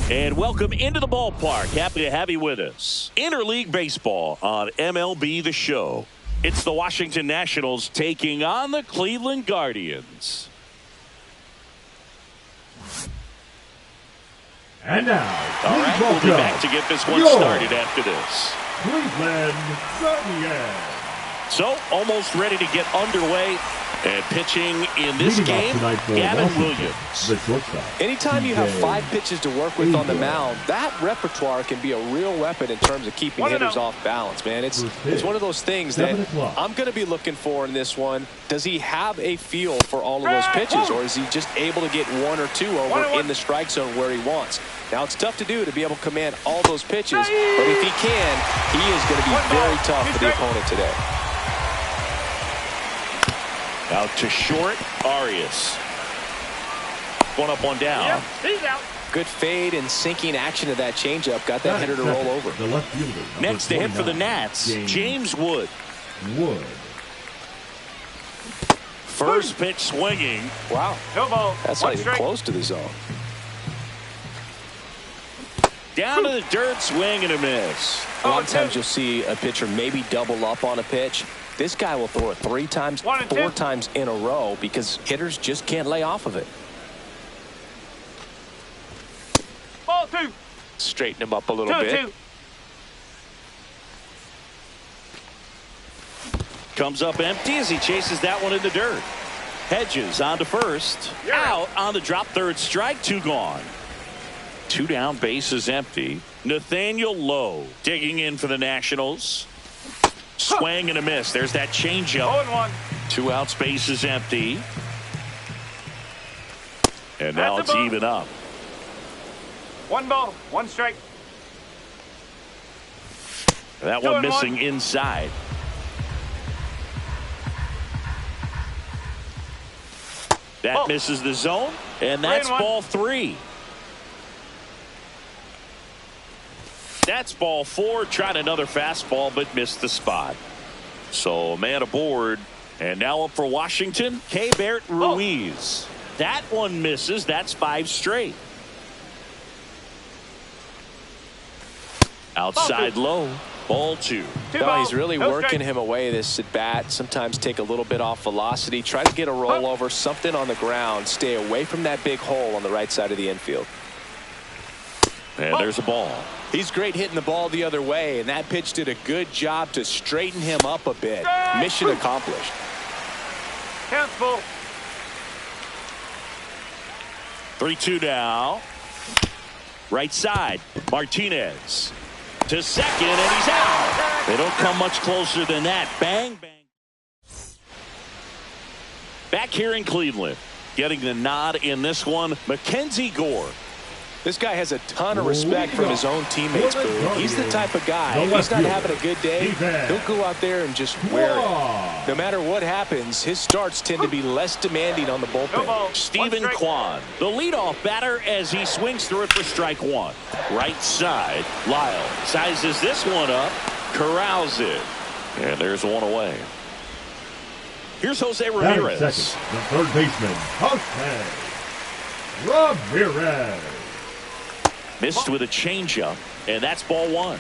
And welcome into the ballpark. Happy to have you with us. Interleague Baseball on MLB The Show. It's the Washington Nationals taking on the Cleveland Guardians. And now, all right, we'll be back to get this one started after this. Cleveland Guardians. So, almost ready to get underway. And pitching in this game, Gavin Williams. Anytime you have 5 pitches to work with on the mound, that repertoire can be a real weapon in terms of keeping hitters off balance, man. It's one of those things that I'm going to be looking for in this one. Does he have a feel for all of those pitches, or is he just able to get 1 or 2 over in the strike zone where he wants? Now, it's tough to do to be able to command all those pitches, but if he can, he is going to be very tough for the opponent today. Out to short, Arias. One up, one down. Yep, he's out. Good fade and sinking action of that changeup. Got that hitter to roll over. The left fielder, next to hit for the Nats, James Wood. First pitch swinging. Wow. No ball. That's not even close to the zone. Down to the dirt, swing and a miss. A lot of times you'll see a pitcher maybe double up on a pitch. This guy will throw it 3 times, 4 times in a row because hitters just can't lay off of it. Ball 2. Straighten him up a little bit. 2. Comes up empty as he chases that one in the dirt. Hedges on to first. Out on the drop, third strike, 2 gone. 2 down, bases empty. Nathaniel Lowe digging in for the Nationals. Swing and a miss. There's that changeup. 0-1. 2 outs, bases empty. And now it's even up. 1 ball, 1 strike. That one missing inside. That misses the zone, and that's ball 3. That's ball 4. Tried another fastball, but missed the spot. So, man aboard. And now up for Washington, Keibert Ruiz. That one misses. That's 5 straight. Outside low. Ball 2. No, he's really working him away this at bat. Sometimes take a little bit off velocity. Try to get a rollover, something on the ground. Stay away from that big hole on the right side of the infield. And there's a ball. He's great hitting the ball the other way, and that pitch did a good job to straighten him up a bit. Mission accomplished. Count full. 3-2 now. Right side. Martinez to second, and he's out. They don't come much closer than that. Bang, bang. Back here in Cleveland, getting the nod in this one, Mackenzie Gore. This guy has a ton of respect from his own teammates, Boo. He's the type of guy, if he's not having a good day, he'll go out there and just wear it. No matter what happens, his starts tend to be less demanding on the bullpen. Stephen Kwan, the leadoff batter as he swings through it for strike 1. Right side, Lyle sizes this one up, corrals it, and there's one away. Here's Jose Ramirez. Second, the third baseman, Jose Ramirez. Missed with a changeup, and that's ball 1.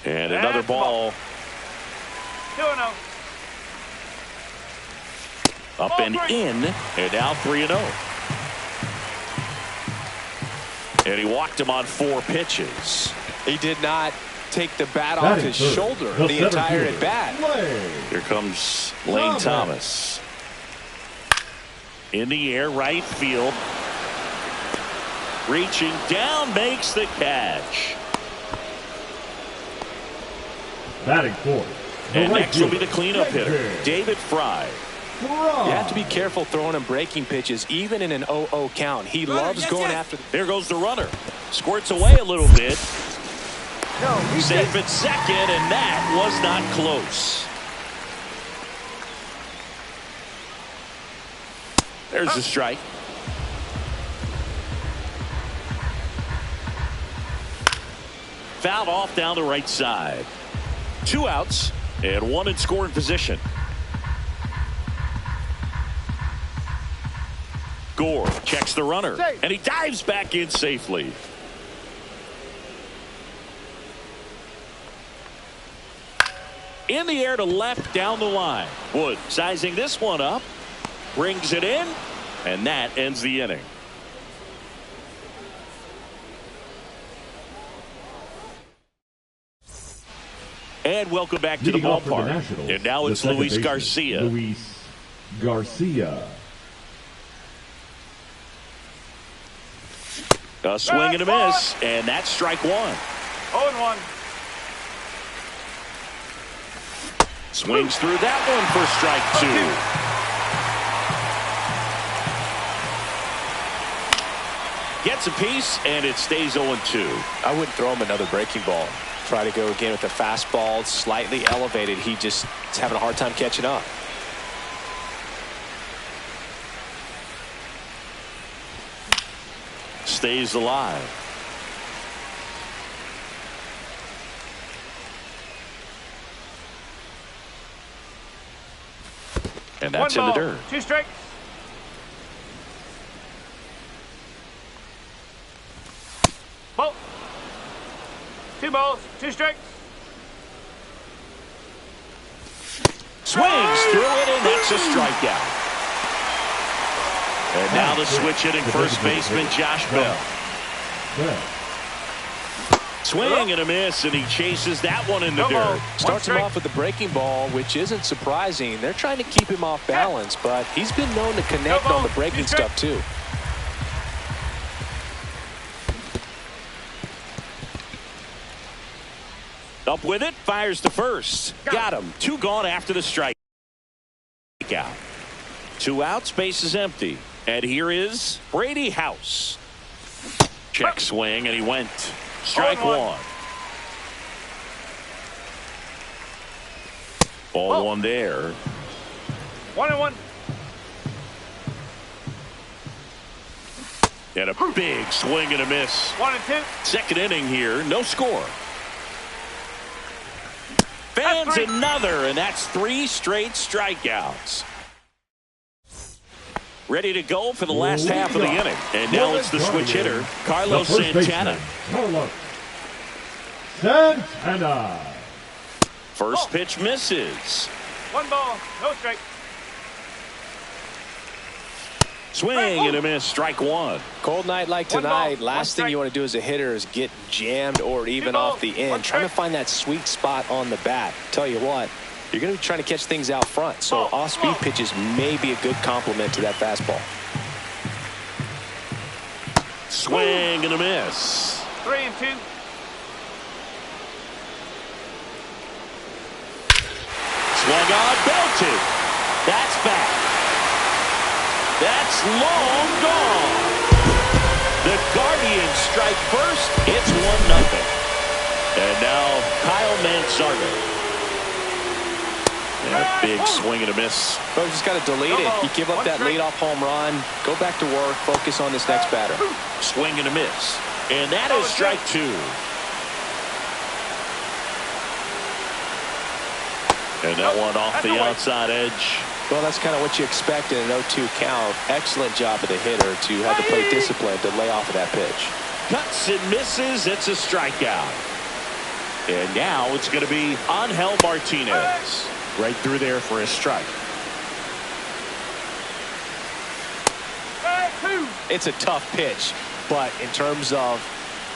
And another ball. 2-0. Up and in, and now 3-0. And he walked him on 4 pitches. He did not take the bat off his shoulder the entire at bat. Here comes Lane Thomas. In the air, right field. Reaching down, makes the catch. Batting fourth. And next will be the cleanup hitter, David Fry. You have to be careful throwing him breaking pitches, even in an 0-0 count. He loves going after. There goes the runner. Squirts away a little bit. Safe at second, and that was not close. There's the strike. Fouled off down the right side. 2 outs and 1 in scoring position. score. Checks the runner. And he dives back in safely. In the air to left down the line. Wood sizing this one up. Brings it in. And that ends the inning. And welcome back to the ballpark. And now it's Luis Garcia. Luis Garcia. A swing and a miss. And that's strike one. 0-1. Swings through that one for strike two. Gets a piece, and it stays 0-2. I wouldn't throw him another breaking ball. Try to go again with the fastball, slightly elevated. He just is having a hard time catching up. Stays alive. And that's in the dirt. 2 strikes. Ball. 2 balls, 2 strikes. Swings through it, and that's a strikeout. And now the switch hitting first baseman Josh Bell. Swing and a miss, and he chases that one in the dirt. Starts him off with the breaking ball, which isn't surprising. They're trying to keep him off balance, but he's been known to connect on the breaking stuff too. Up with it, fires to first. Got him. 2 gone after the strikeout. 2 outs, base is empty. And here is Brady House. Check swing, and he went. Strike 1. Ball 1 there. 1-1. And a big swing and a miss. 1-2. Second inning here, no score. Fans another, and that's 3 straight strikeouts. Ready to go for the last half of the inning. And now it's the switch hitter, Carlos Santana. Carlos Santana. First pitch misses. 1 ball, no strike. Swing and a miss, strike 1. Cold night like tonight, last thing you want to do as a hitter is get jammed or even off the end. Trying to find that sweet spot on the bat. Tell you what, you're going to be trying to catch things out front, so off-speed pitches may be a good complement to that fastball. Swing and a miss. 3-2. Swung on, belted. That's back. That's long gone. The Guardians strike first. It's 1-0. And now Kyle Manzardo. And a big swing and a miss. But just got to delete it. You give up that leadoff home run, go back to work, focus on this next batter. Swing and a miss. And that is strike 2. And that one off the outside edge. Well, that's kind of what you expect in an 0-2 count. Excellent job of the hitter to have the plate discipline to lay off of that pitch. Cuts and misses. It's a strikeout. And now it's going to be Angel Martinez. Right through there for a strike. It's a tough pitch, but in terms of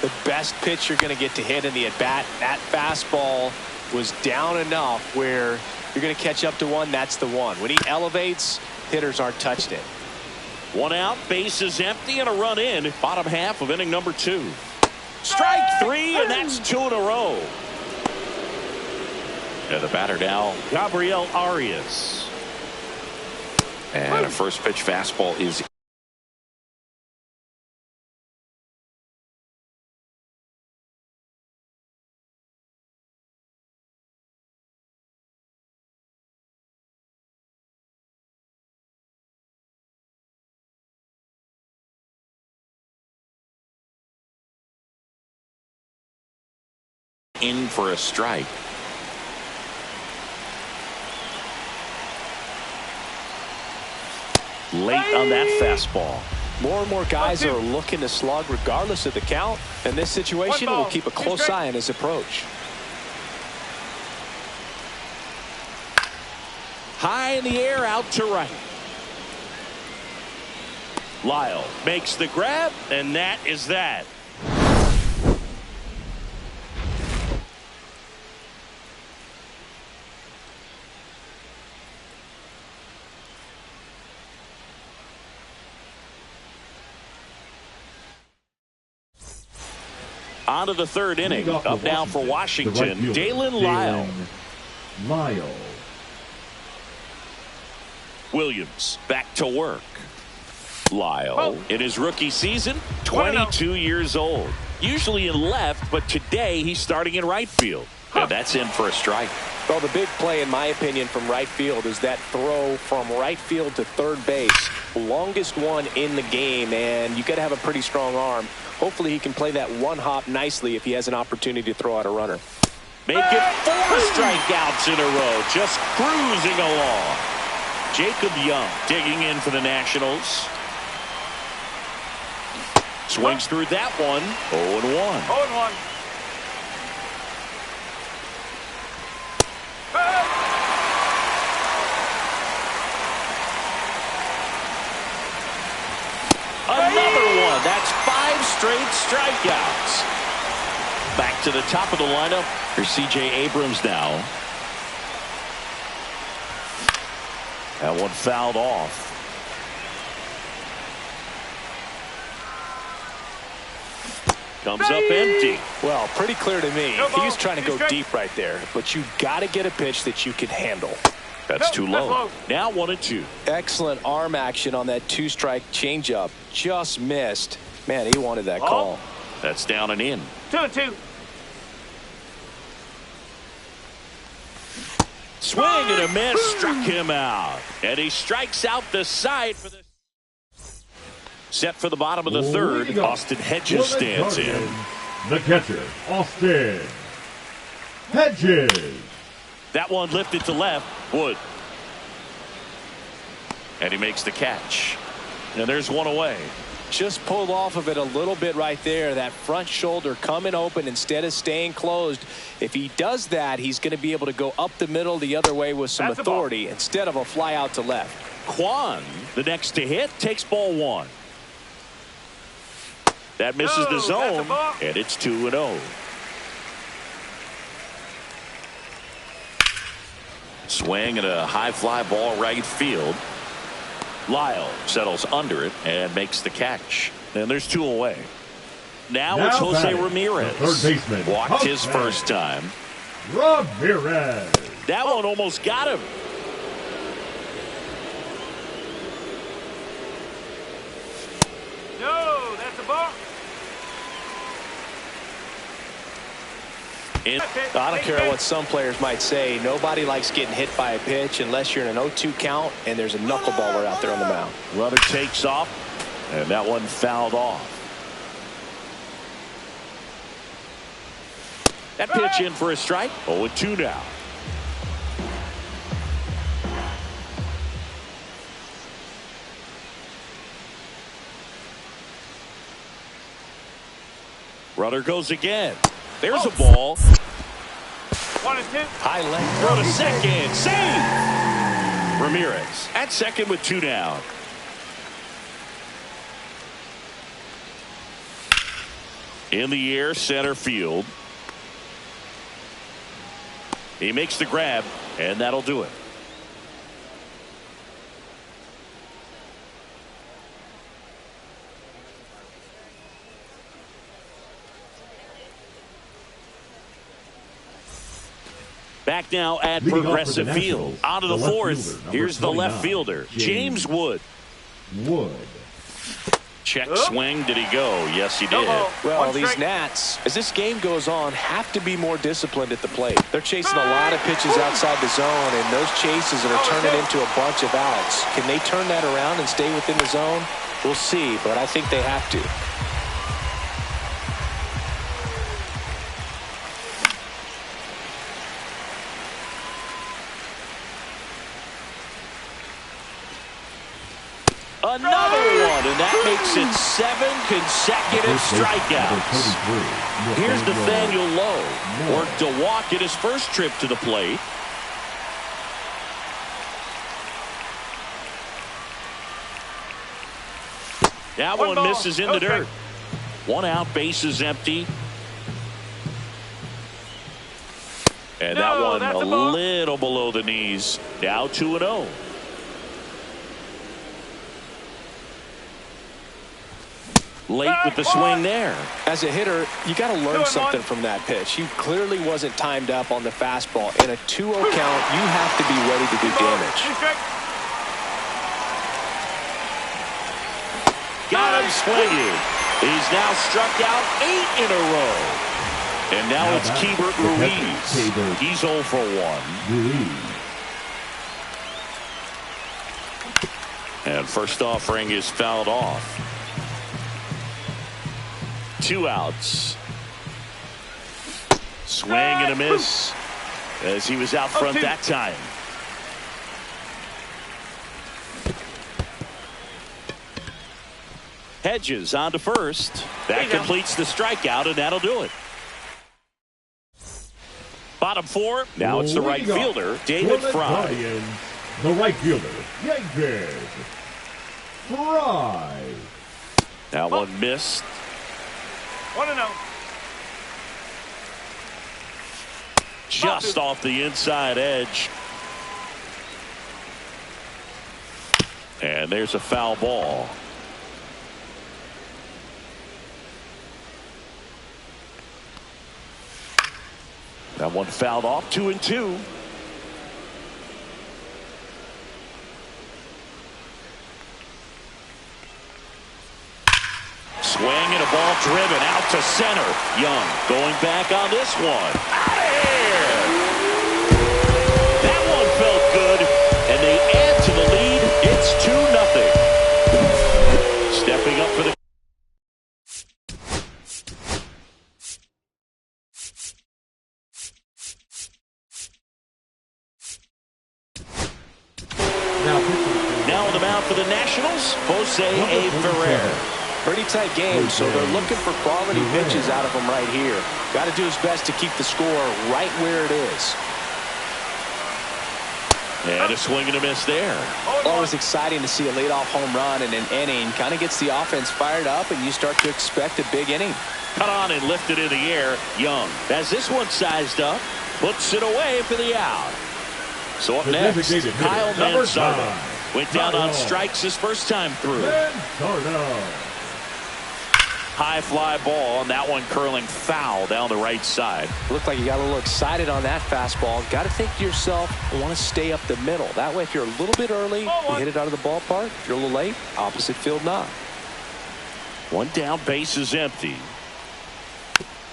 the best pitch you're going to get to hit in the at-bat, that fastball was down enough where you're going to catch up to one. That's the one. When he elevates, hitters aren't touching it. 1 out, base is empty, and a run in. Bottom half of inning number 2. Strike 3, and that's 2 in a row. And the batter now, Gabriel Arias. And a first pitch fastball is in for a strike. late on that fastball. More and more guys are looking to slug regardless of the count. In this situation, we'll keep a close eye on his approach. High in the air, out to right. Lyle makes the grab, and that is that. On to the third inning. Up now for Washington, Dalen Lyle. Williams back to work. Lyle in his rookie season, 22 years old. Usually in left, but today he's starting in right field. And that's in for a strike. Well, the big play, in my opinion, from right field is that throw from right field to third base. Longest one in the game, and you got to have a pretty strong arm. Hopefully he can play that one hop nicely if he has an opportunity to throw out a runner. Make it 4 strikeouts in a row, just cruising along. Jacob Young digging in for the Nationals. Swings through that one. 0-1. 0-1. Another one. That's 5 straight strikeouts. Back to the top of the lineup. Here's C.J. Abrams now. That one fouled off. Comes up empty. Well, pretty clear to me. He's trying to go deep right there, but you got to get a pitch that you can handle. That's too low. Now 1-2. Excellent arm action on that 2-strike changeup. Just missed. Man, he wanted that call. That's down and in. 2-2. Swing and a miss, struck him out. And he strikes out the side for the set for the bottom of the third. Austin Hedges stands in. The catcher, Austin Hedges. That one lifted to left. Wood. And he makes the catch. And there's one away. Just pulled off of it a little bit right there. That front shoulder coming open instead of staying closed. If he does that, he's going to be able to go up the middle the other way with some authority instead of a fly out to left. Kwan, the next to hit, takes ball 1. That misses the zone, and it's 2-0. Swing and a high fly ball right field. Lyle settles under it and makes the catch. And there's 2 away. Now it's Jose Ramirez. Third baseman. Walked his first time. Ramirez. That one almost got him. No, that's a ball. I don't care what some players might say. Nobody likes getting hit by a pitch unless you're in an 0-2 count and there's a knuckleballer out there on the mound. Runner takes off, and that one fouled off. That pitch in for a strike. 0-2 now. Runner goes again. There's a ball. 1-2. High leg. Throw to second. Save. Ramirez at second with 2 down. In the air, center field. He makes the grab, and that'll do it. Back now at Progressive Field. Out of the fourth. Here's the left fielder, James Wood. Check swing. Did he go? Yes, he did. Well, these Nats, as this game goes on, have to be more disciplined at the plate. They're chasing a lot of pitches outside the zone, and those chases are turning into a bunch of outs. Can they turn that around and stay within the zone? We'll see, but I think they have to. Another one, and that makes it 7 consecutive strikeouts. Here's Nathaniel Lowe. Worked a walk in his first trip to the plate. That one misses in the dirt. 1 out, bases empty. And that one a little below the knees. Now 2-0. Late with the swing there. As a hitter, you got to learn something from that pitch. He clearly wasn't timed up on the fastball. In a 2-0 count, you have to be ready to do damage. Got him swinging. He's now struck out 8 in a row. And now it's Keibert Ruiz. He's 0 for 1. And first offering is fouled off. 2 outs. Swing and a miss as he was out front that time. Hedges on to first. That completes the strikeout, and that'll do it. Bottom 4. Now it's the right fielder, David Fry. The right fielder, David Fry. That one missed. 1-0. Just off the inside edge. And there's a foul ball. That one fouled off. 2-2. Swing and a ball driven out to center. Young going back on this one. Out of here. That one felt good, and they add to the lead. It's 2-0. Stepping up for the now on the mound for the Nationals, Jose A. Ferrer. Pretty tight game, so they're looking for quality pitches out of him right here. Got to do his best to keep the score right where it is. And a swing and a miss there. Always exciting to see a leadoff home run in an inning. Kind of gets the offense fired up, and you start to expect a big inning. Cut on and lifted in the air. Young has this one sized up. Puts it away for the out. So up next, Kyle Manzardo. Went down on strikes his first time through. High fly ball, and that one curling foul down the right side. Looked like you got a little excited on that fastball. Got to think to yourself, I want to stay up the middle. That way, if you're a little bit early, you hit it out of the ballpark. If you're a little late, opposite field knock. 1 down, base is empty.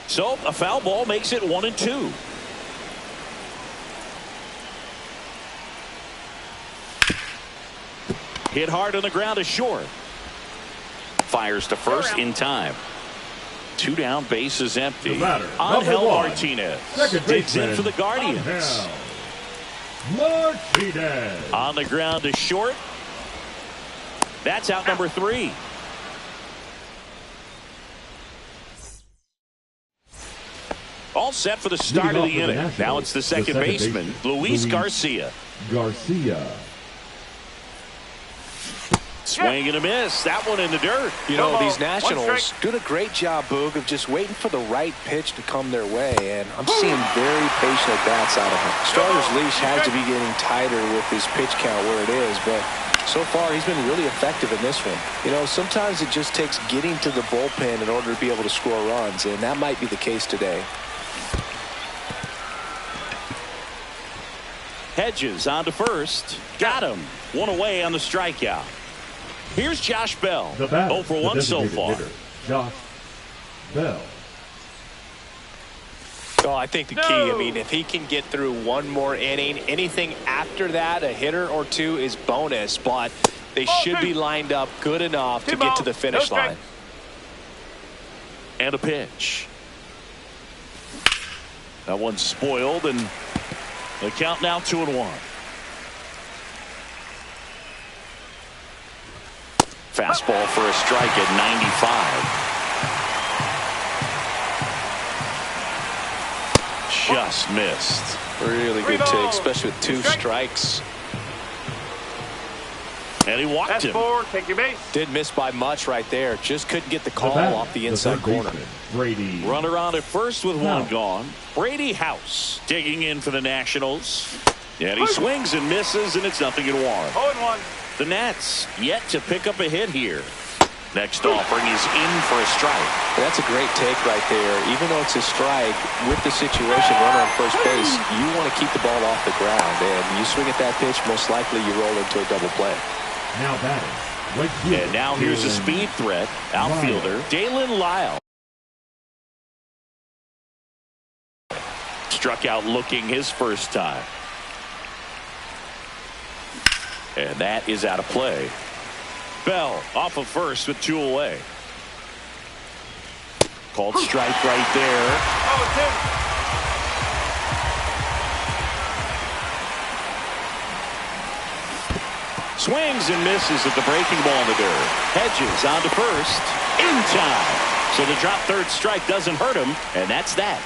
So a foul ball makes it 1-2. Hit hard on the ground to short. Fires to first in time. 2 down, base is empty. Angel Martinez digs in for the Guardians. Martinez on the ground to short. That's out number 3. All set for the start of the inning. Now it's the second baseman, Luis Garcia. Swing and a miss. That one in the dirt. You know, these Nationals doing a great job, Boog, of just waiting for the right pitch to come their way, and I'm seeing very patient at-bats out of him. Starter's leash has to be getting tighter with his pitch count where it is, but so far he's been really effective in this one. You know, sometimes it just takes getting to the bullpen in order to be able to score runs, and that might be the case today. Hedges on to first. Got him. 1 away on the strikeout. Here's Josh Bell. 0 for 1 so far. Josh Bell. Oh, I think the key, I mean, if he can get through 1 more inning, anything after that, a hitter or 2 is bonus, but they should be lined up good enough to get to the finish line. And a pitch. That one's spoiled, and the count now 2-1. Fastball for a strike at 95. Just missed. Really good take, especially with 2 strikes. And he walked That's him. 4. Take your base. Didn't miss by much right there. Just couldn't get the call batter, off the inside corner. Brady. Runner on at first with one House. gone. Brady House digging in for the Nationals. And he swings and misses, and it's 0-1. 0-1. The Nats yet to pick up a hit here. Next offering is in for a strike. That's a great take right there. Even though it's a strike, with the situation, runner on first base, you want to keep the ball off the ground. And you swing at that pitch, most likely you roll into a double play. Now batting. Right fielder, And now here's a speed threat. Outfielder Dalen Lyle. Struck out looking his first time. And that is out of play. Bell off of first with 2 away. Called strike right there. 0-2. Swings and misses at the breaking ball in the dirt. Hedges on to first. In time. So the drop third strike doesn't hurt him. And that's that.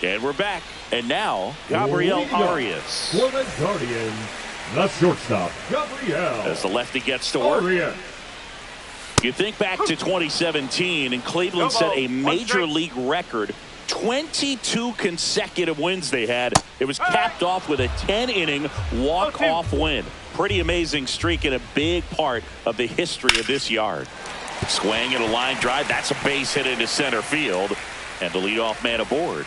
And we're back. And now, Gabriel Arias. For the Guardians, the shortstop, Gabriel As the lefty gets to work. Arias. You think back to 2017, and Cleveland set a major league record. 22 consecutive wins they had. It was capped off with a 10-inning walk-off win. Pretty amazing streak and a big part of the history of this yard. Swing and a line drive. That's a base hit into center field. And the leadoff man aboard.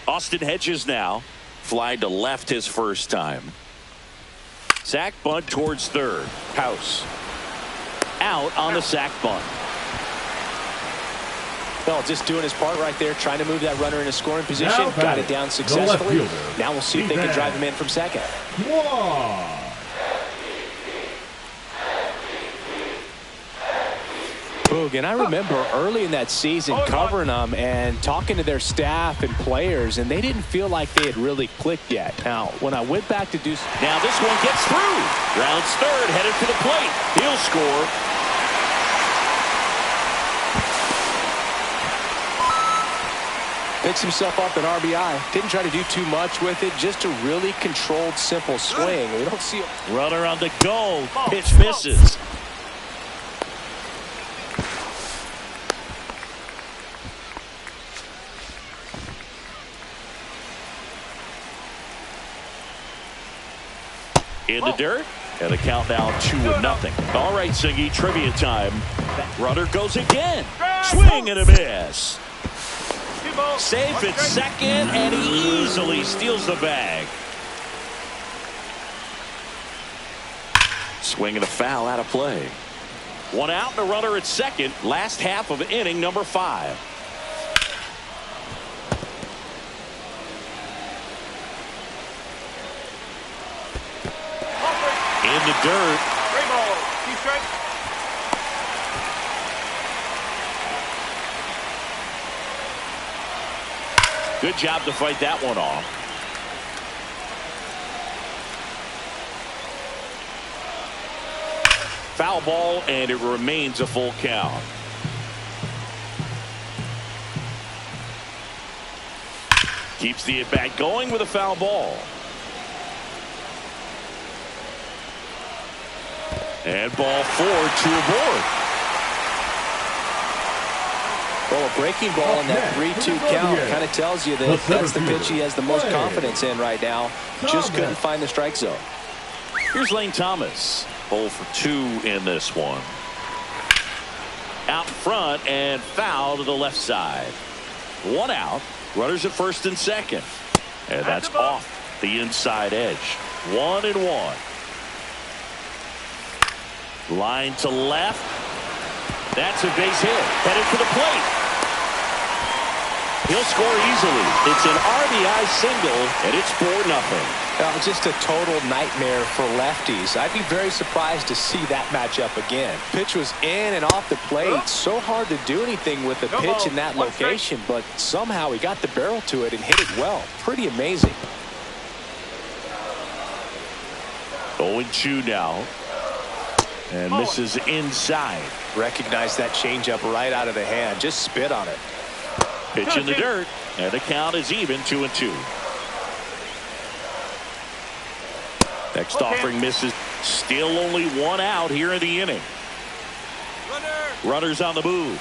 Austin Hedges now flying to left his first time. Sack bunt towards third. House out on the sack bunt. Well, just doing his part right there, trying to move that runner in a scoring position. Got it down successfully. Now we'll see if they can drive him in from second. One. Boog, and I remember early in that season covering them and talking to their staff and players, and they didn't feel like they had really clicked yet. Now, when I went back to do... Now this one gets through. Rounds third, headed to the plate. He'll score. Picks himself up an RBI. Didn't try to do too much with it. Just a really controlled, simple swing. We don't see... Runner on the go. Pitch misses. In the dirt, and the count now 2-0. All right, Siggy, trivia time. Runner goes again. Swing and a miss. Safe at second, and he easily steals the bag. Swing and a foul out of play. One out and a runner at second. Last half of inning number 5. In the dirt. 3 balls. 2 strikes. Good job to fight that one off. Foul ball, and it remains a full count. Keeps the at-bat going with a foul ball. And ball 4, 2 aboard. Well, a breaking ball in that 3-2 count kind of tells you that that's the pitch he has the most confidence in right now. Just couldn't find the strike zone. Here's Lane Thomas. 0 for 2 in this one. Out front and foul to the left side. 1 out. Runners at first and second. And that's off the inside edge. 1-1. Line to left. That's a base hit. Headed for the plate. He'll score easily. It's an RBI single, and it's 4-0. Just a total nightmare for lefties. I'd be very surprised to see that matchup again. Pitch was in and off the plate. So hard to do anything with a pitch in that location, but somehow he got the barrel to it and hit it well. Pretty amazing. 0-2 now. And misses inside. Recognize that changeup right out of the hand. Just spit on it. Pitch in the dirt, and the count is even 2-2. Next offering misses. Still only one out here in the inning. Runners on the move.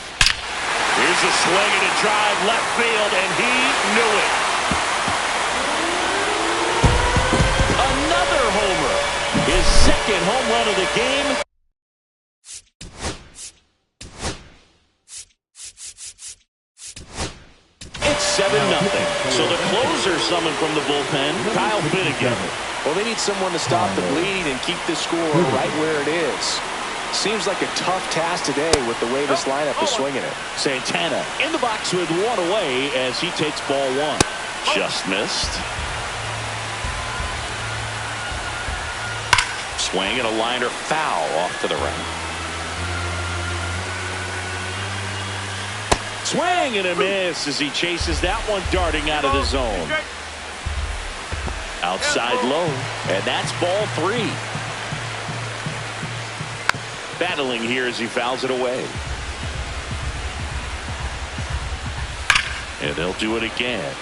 Here's a swing and a drive left field, and he knew it. Another homer. His second home run of the game. It's 7-0. So the closer summoned from the bullpen, Kyle Finnegan. Well, they need someone to stop the bleeding and keep the score right where it is. Seems like a tough task today with the way this lineup is swinging it. Santana in the box with one away as he takes ball one. Just missed. Swing and a liner foul off to the right. Swing and a miss as he chases that one darting out of the zone. Outside low, and that's ball three. Battling here as he fouls it away. And they'll do it again.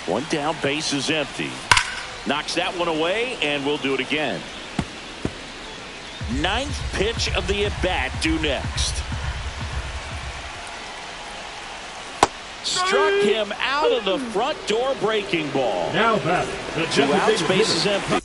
One down, base is empty. Knocks that one away, and we'll do it again. Ninth pitch of the at-bat due next. Struck him out of the front door breaking ball. Now batting. The 2 outs, base is empty.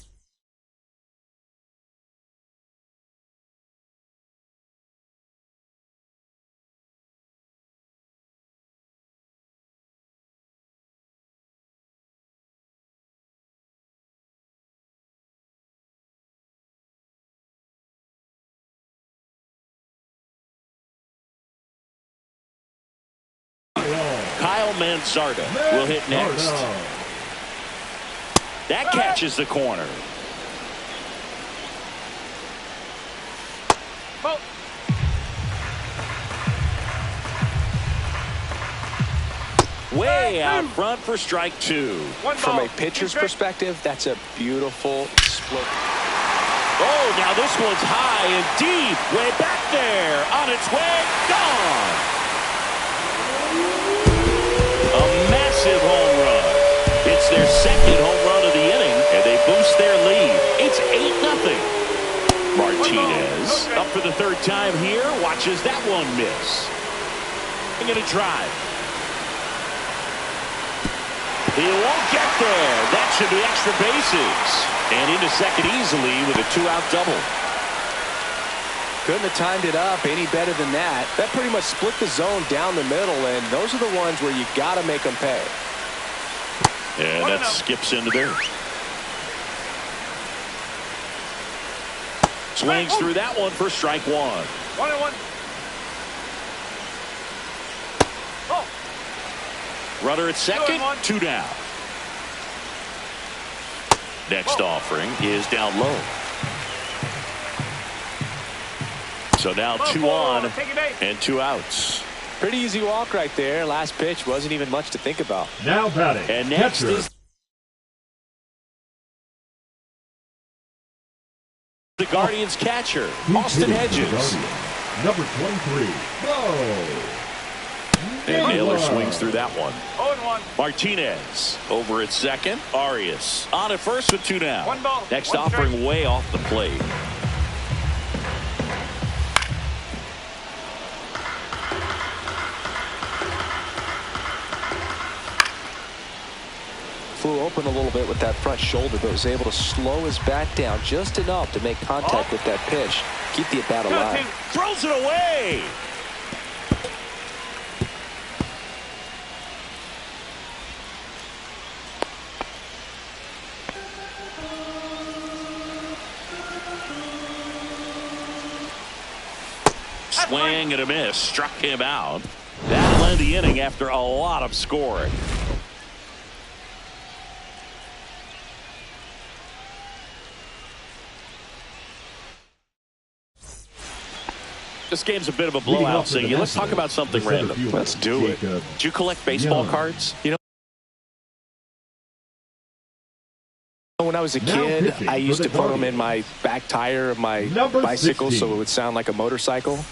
Kyle Manzardo will hit next. That catches the corner. Way out front for strike two. From a pitcher's perspective, that's a beautiful split. Oh, now this one's high and deep. Way back there. On its way. Gone. A massive home run. It's their second home run of the inning, and they boost their lead. It's 8-0. Martinez up for the third time here. Watches that one miss. Going to drive. He won't get there. That should be extra bases. And into second easily with a 2-out double. Couldn't have timed it up any better than that. That pretty much split the zone down the middle, and those are the ones where you got to make them pay. And that skips into there. Swings through that one for strike one. 1-1. Runner at second, 2 down. Next offering is down low. So now 2 on and 2 outs. Pretty easy walk right there. Last pitch wasn't even much to think about. Now batting. And next catcher. is the Guardians catcher, Austin Hedges. Number 23. Go. And Naylor swings through that one. 0-1. Martinez over at second. Arias on at first with 2 down. 1 ball. Next 1 offering strike. way off the plate. Flew open a little bit with that front shoulder, but was able to slow his bat down just enough to make contact with that pitch. Keep the at-bat alive. Throws it away. swing and a miss. Struck him out. That'll end the inning after a lot of scoring. This game's a bit of a blowout, so let's talk about something random. Let's do it. Do you collect baseball cards? You know, when I was a kid, I used to put them in my back tire of my bicycle so it would sound like a motorcycle.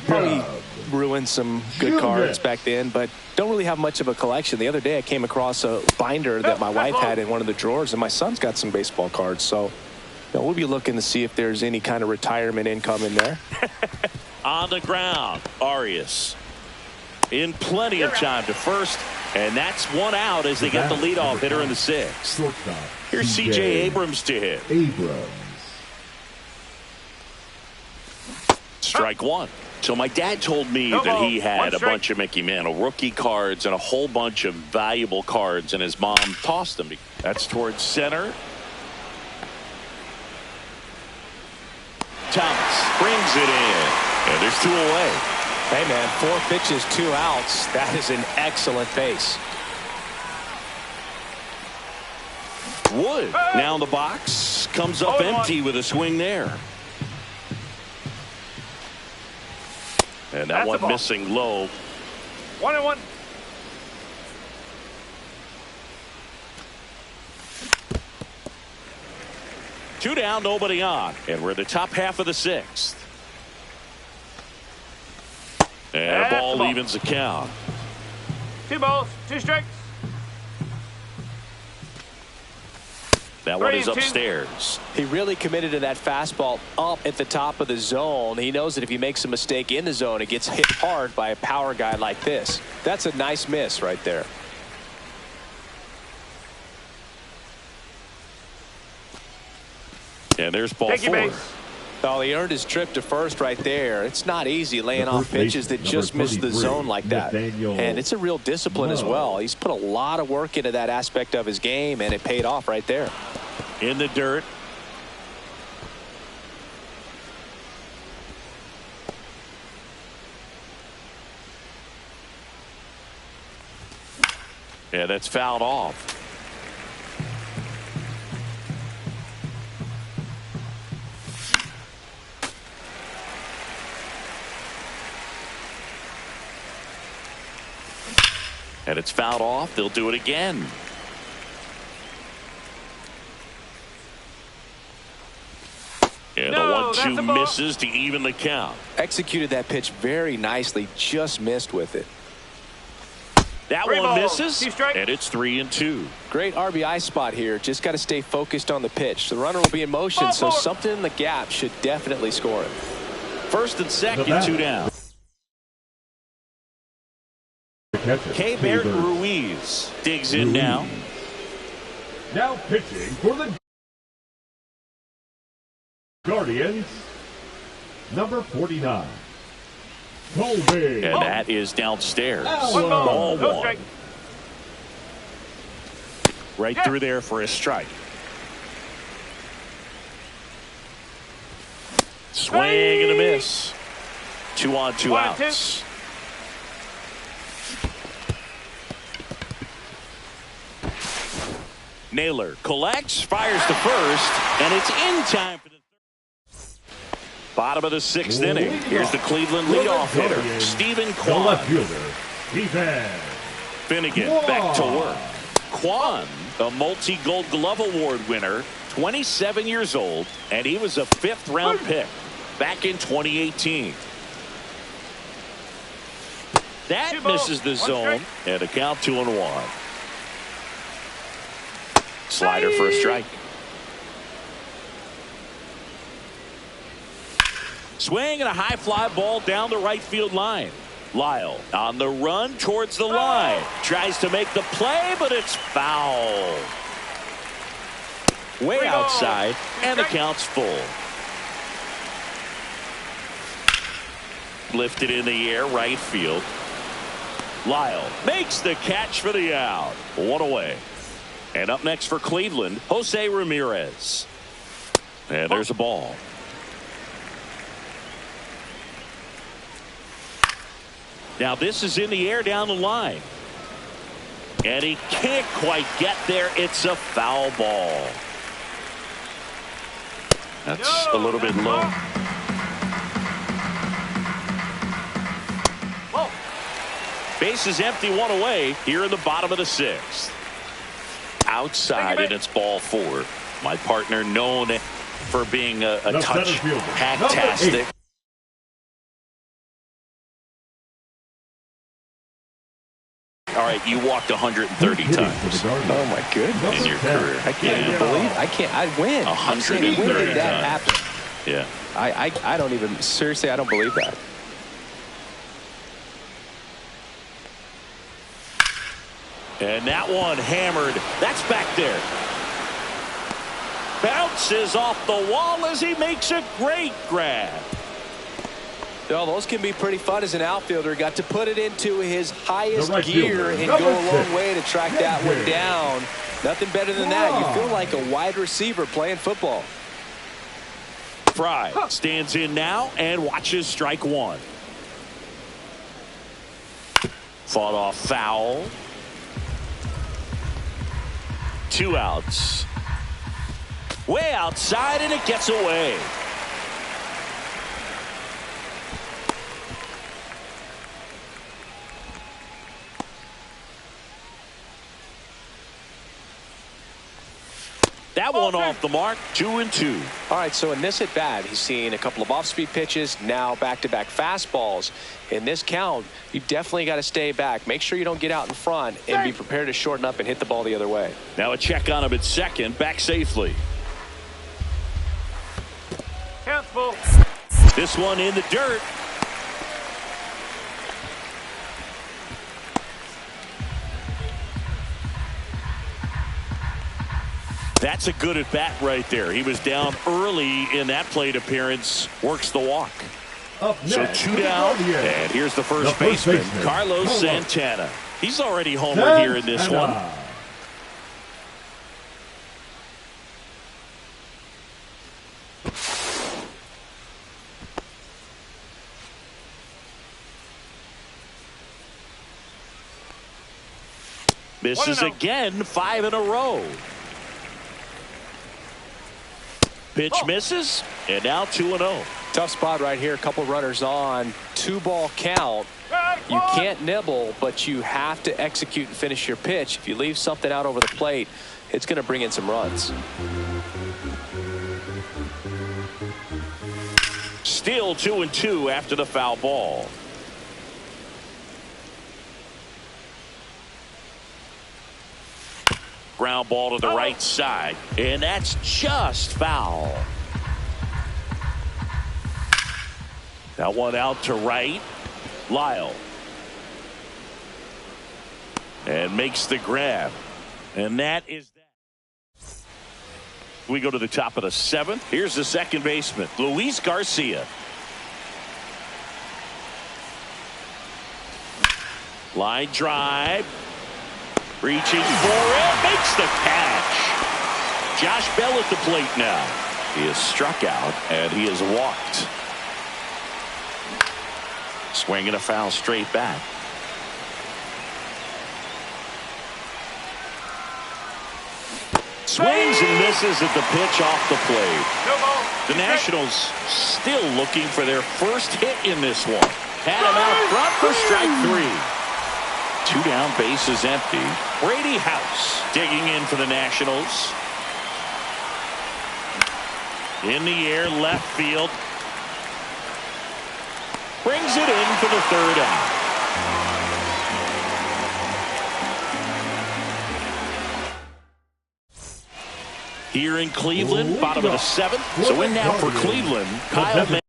Probably ruined some good cards back then, but don't really have much of a collection. The other day I came across a binder that my wife had in one of the drawers, and my son's got some baseball cards. So we'll be looking to see if there's any kind of retirement income in there. On the ground, Arias in plenty of time to first, and that's one out as they get the leadoff hitter in the sixth. Here's C.J. Abrams to hit. Strike one. So my dad told me that he had a bunch of Mickey Mantle rookie cards and a whole bunch of valuable cards, and his mom tossed them. That's towards center. Thomas brings it in. And there's two away. Hey, man, 4 pitches, 2 outs. That is an excellent pace. Wood now in the box. Comes up empty with a swing there. And that one missing low. 1-1. Two down, nobody on. And we're in the top half of the sixth. And the ball evens the count. 2 balls, 2 strikes. That one is upstairs. He really committed to that fastball up at the top of the zone. He knows that if he makes a mistake in the zone, it gets hit hard by a power guy like this. That's a nice miss right there. And there's ball 4. Oh, he earned his trip to first right there. It's not easy laying off pitches that just miss the zone like that. And it's a real discipline as well. He's put a lot of work into that aspect of his game, and it paid off right there. In the dirt. Yeah, that's fouled off. And it's fouled off. They'll do it again. And the 1-2 misses to even the count. Executed that pitch very nicely. Just missed with it. That one misses. And it's 3-2. Great RBI spot here. Just got to stay focused on the pitch. The runner will be in motion, so something in the gap should definitely score it. First and second, 2 down. Keibert Ruiz digs in now. Now pitching for the Guardians, number 49, Colby. And that is downstairs. Ball 1. Right through there for a strike. Swing and a miss. 2 on, 2 outs. Naylor collects, fires to first, and it's in time for the bottom of the 6th inning. Here's the Cleveland leadoff hitter, Stephen Kwan. The left fielder, Stephen Finnegan back to work. Kwan, a multi-Gold Glove Award winner, 27 years old, and he was a 5th-round pick back in 2018. That misses the zone, and a count 2-1. Slider for a strike. Swing and a high fly ball down the right field line. Lyle on the run towards the line. Tries to make the play, but it's foul. Way outside, and the count's full. Lifted in the air, right field. Lyle makes the catch for the out. 1 away. And up next for Cleveland, Jose Ramirez. And there's a ball. Now this is in the air down the line. And he can't quite get there. It's a foul ball. That's a little bit low. Base is empty, one away here in the bottom of the sixth. Outside, and it's ball four. My partner known for being a touch hacktastic. All right, you walked 130 times. Oh my goodness! In your career. I can't even believe. I win. 130 when did that times. happen? Yeah. I don't even, seriously, I don't believe that. And that one hammered. That's back there. Bounces off the wall as he makes a great grab. Well, those can be pretty fun as an outfielder. Got to put it into his highest gear and go a long way to track that one down. Nothing better than that. You feel like a wide receiver playing football. Fry stands in now and watches strike one. Fought off foul. 2 outs. Way outside, and it gets away. That one off the mark, 2-2. All right, so in this at bat, he's seen a couple of off-speed pitches, now back-to-back fastballs. In this count, you definitely got to stay back. Make sure you don't get out in front and be prepared to shorten up and hit the ball the other way. Now a check on him at second, back safely. Count's full. This one in the dirt. That's a good at bat right there. He was down early in that plate appearance. Works the walk. So 2 down. And here's the first baseman, Carlos Santana. He's already homered here in this one. Misses again, 5 in a row. Pitch misses, and now 2-0. Tough spot right here. A couple runners on. 2-ball count. You can't nibble, but you have to execute and finish your pitch. If you leave something out over the plate, it's going to bring in some runs. Still 2-2 after the foul ball. Ground ball to the right side, and that's just foul. That one out to right. Lyle. And makes the grab. And that is that. We go to the top of the 7th. Here's the second baseman, Luis Garcia. Line drive. Reaching for it, makes the catch. Josh Bell at the plate now. He is struck out, and he is walked. Swinging a foul straight back. Swings and misses at the pitch off the plate. The Nationals still looking for their first hit in this one. Had him out front for strike 3. 2 down, base is empty. Brady House digging in for the Nationals. In the air, left field. Brings it in for the 3rd out. Here in Cleveland, bottom of the 7th. So in now for Cleveland, Kyle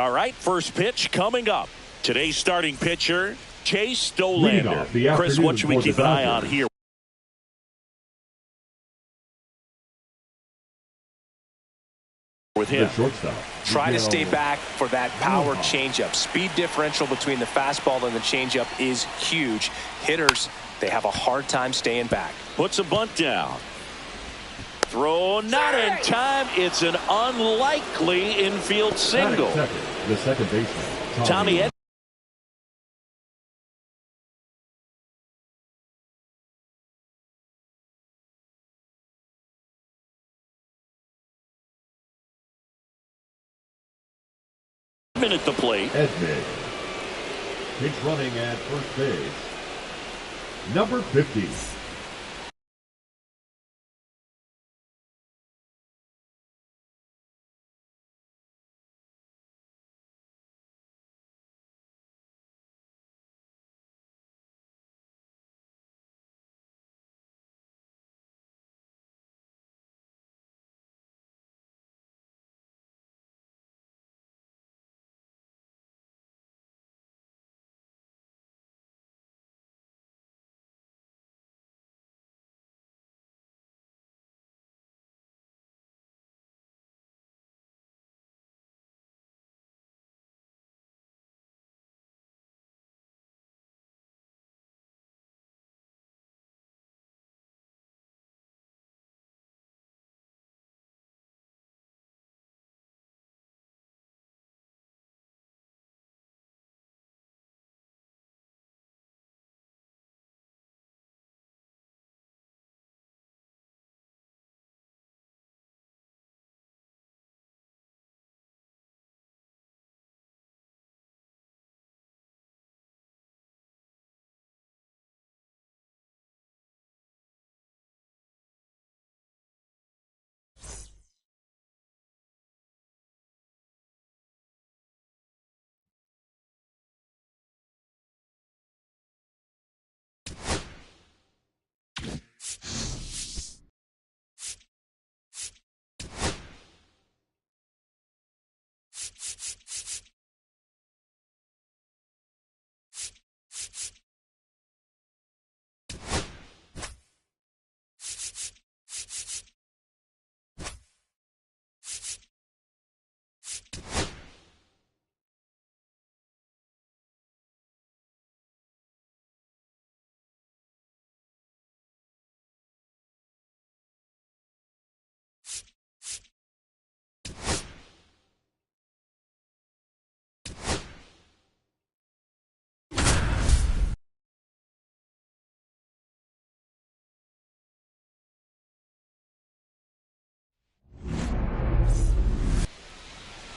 All right, first pitch coming up. Today's starting pitcher, Chase Dollander. Chris, what should we keep an eye on here? With him. Try to stay back for that power changeup. Speed differential between the fastball and the changeup is huge. Hitters, they have a hard time staying back. Puts a bunt down. Throw not in time. It's an unlikely infield single. The second baseman, Tommy Edman. At the plate. Edman. Pitch running at first base. Number 50.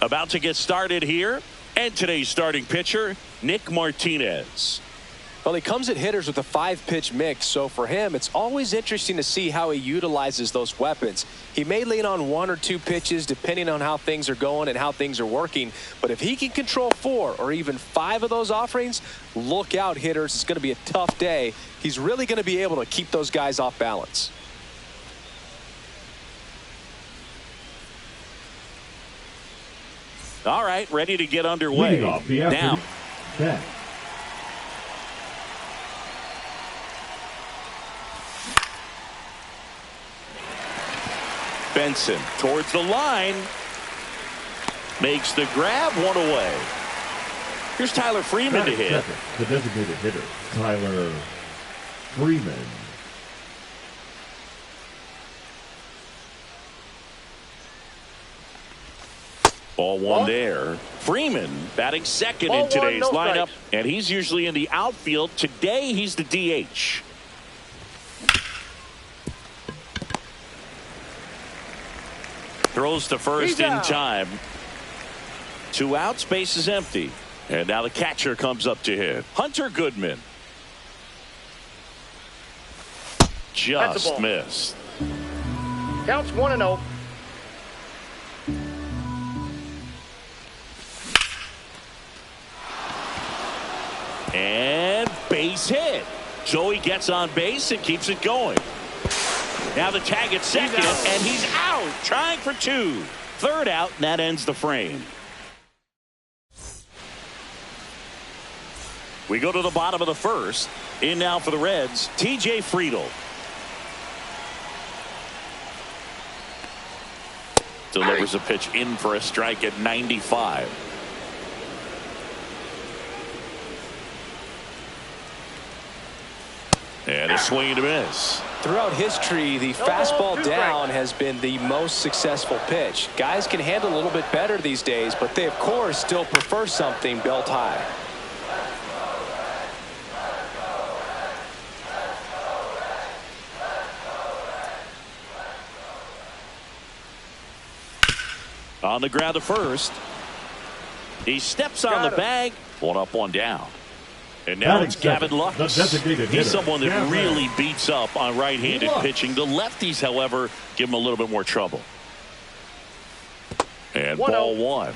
About to get started here, and today's starting pitcher, Nick Martinez. Well, he comes at hitters with a 5-pitch mix, so for him, it's always interesting to see how he utilizes those weapons. He may lean on 1 or 2 pitches depending on how things are going and how things are working, but if he can control 4 or even 5 of those offerings, look out, hitters. It's going to be a tough day. He's really going to be able to keep those guys off balance. All right, ready to get underway. Now. Benson towards the line. Makes the grab, 1 away. Here's Tyler Freeman to hit. The designated hitter, Tyler Freeman. Ball 1 there. Freeman batting second in today's lineup, and he's usually in the outfield. Today, he's the DH. Throws to first in time. 2 outs, base is empty. And now the catcher comes up to hit. Hunter Goodman. Just missed. Counts 1-0. And base hit. Joey gets on base and keeps it going. Now the tag at second, and he's out, trying for 2. Third out, and that ends the frame. We go to the bottom of the first. In now for the Reds, T.J. Friedl. Delivers a pitch in for a strike at 95. And a swing and a miss. Throughout history, the fastball down has been the most successful pitch. Guys can handle a little bit better these days, but they, of course, still prefer something belt high. On the ground to first. He steps on the bag. One up, one down. And now it's Gavin Lux. He's someone that really beats up on right-handed pitching. The lefties, however, give him a little bit more trouble. And ball one.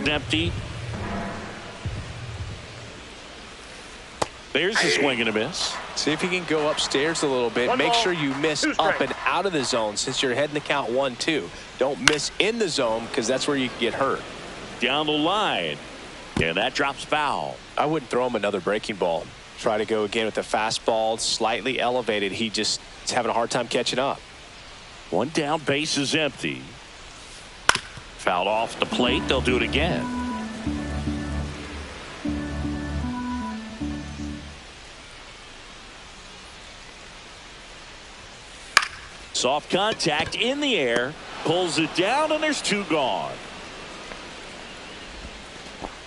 Empty. There's a swing and a miss. See if you can go upstairs a little bit. Make sure you miss up and out of the zone since you're heading to count 1-2. Don't miss in the zone because that's where you can get hurt. Down the line. And that drops foul. I wouldn't throw him another breaking ball. Try to go again with the fastball slightly elevated. He just is having a hard time catching up. One down, base is empty. Fouled off the plate. They'll do it again. Soft contact in the air. Pulls it down, and there's two gone.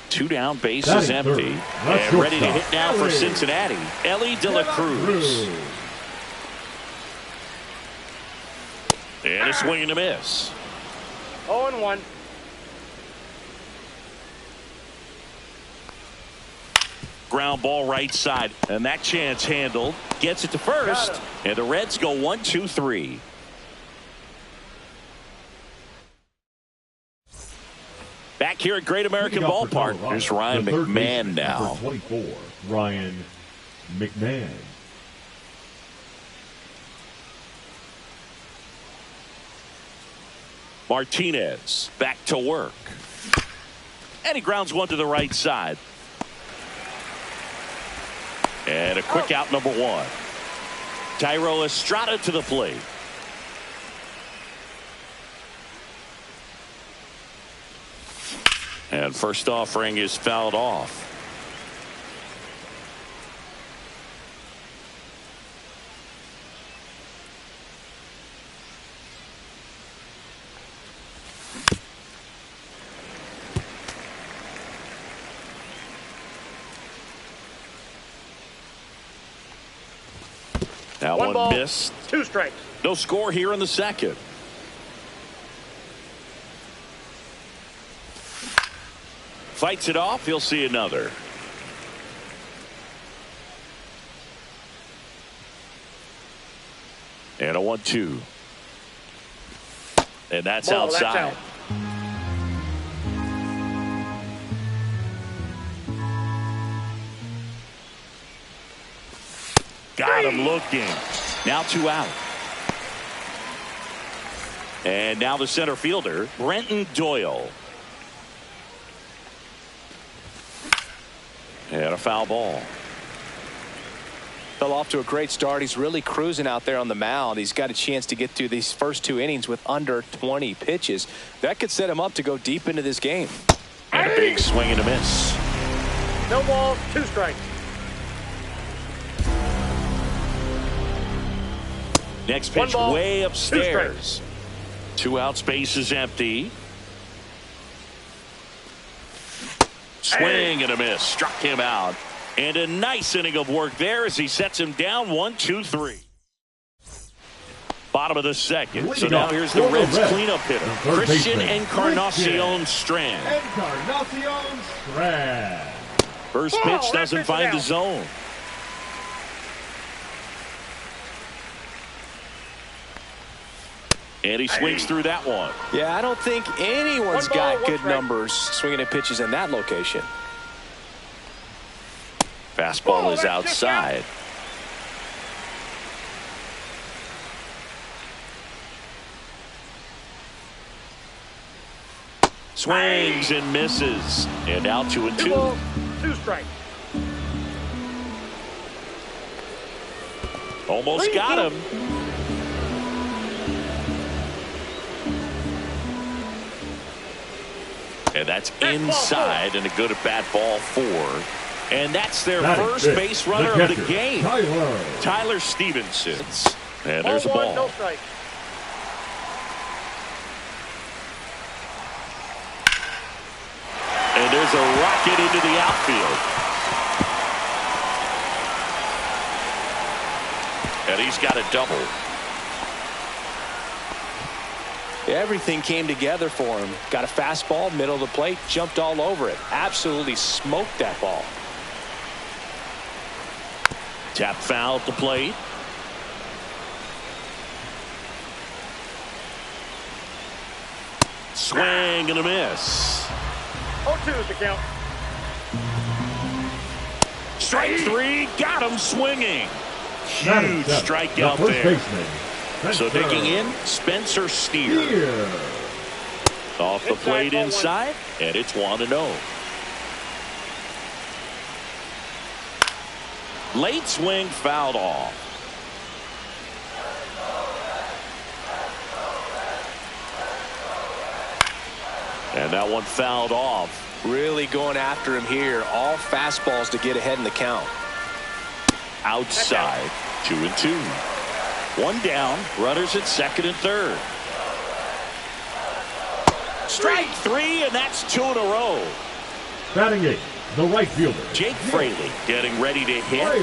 Two down, base is empty. And ready to hit now for Cincinnati, Elly De La Cruz. And a swing and a miss. 0-1. Ground ball right side. And that chance handled. Gets it to first. And the Reds go 1-2-3. Back here at Great American Ballpark, here's Ryan McMahon now. 24, Ryan McMahon. Martinez back to work. And he grounds one to the right side. And a quick out, number one. Thairo Estrada to the plate. And first offering is fouled off. That one ball, missed. 2 strikes. No score here in the second. Fights it off. He'll see another. And a 1-2. And that's outside. That's out. Got him looking. Now 2 out. And now the center fielder, Brenton Doyle. And a foul ball. Fell off to a great start. He's really cruising out there on the mound. He's got a chance to get through these first 2 innings with under 20 pitches. That could set him up to go deep into this game. And a big swing and a miss. No balls, 2 strikes. Next pitch ball, way 2 upstairs. 2 outs, base is empty. Swing and a miss. Struck him out. And a nice inning of work there as he sets him down 1-2-3. Bottom of the second. So now here's the Reds cleanup hitter, Christian Encarnacion Strand. Encarnacion Strand. First pitch doesn't find the zone. And he swings through that one. Yeah, I don't think anyone's got good numbers swinging at pitches in that location. Fastball is outside. Swings and misses. And out to a 2. 2 balls, 2 strikes. Almost got him. And that's inside and a good at-bat ball 4. And that's their first base runner of the game. Tyler Stevenson. And there's a ball. No strike. And there's a rocket into the outfield. And he's got a double. Everything came together for him. Got a fastball, middle of the plate, jumped all over it. Absolutely smoked that ball. Tap foul at the plate. Swing and a miss. 0-2 is the count. Strike 3, got him swinging. Huge strikeout there. So digging in, Spencer Steer. Off the plate inside, and it's 1-0. Late swing fouled off. And that one fouled off. Really going after him here. All fastballs to get ahead in the count. Outside, 2-2. 1 down, runners at second and third. Strike 3, and that's 2 in a row. Batting 8, the right fielder, Jake Fraley getting ready to hit.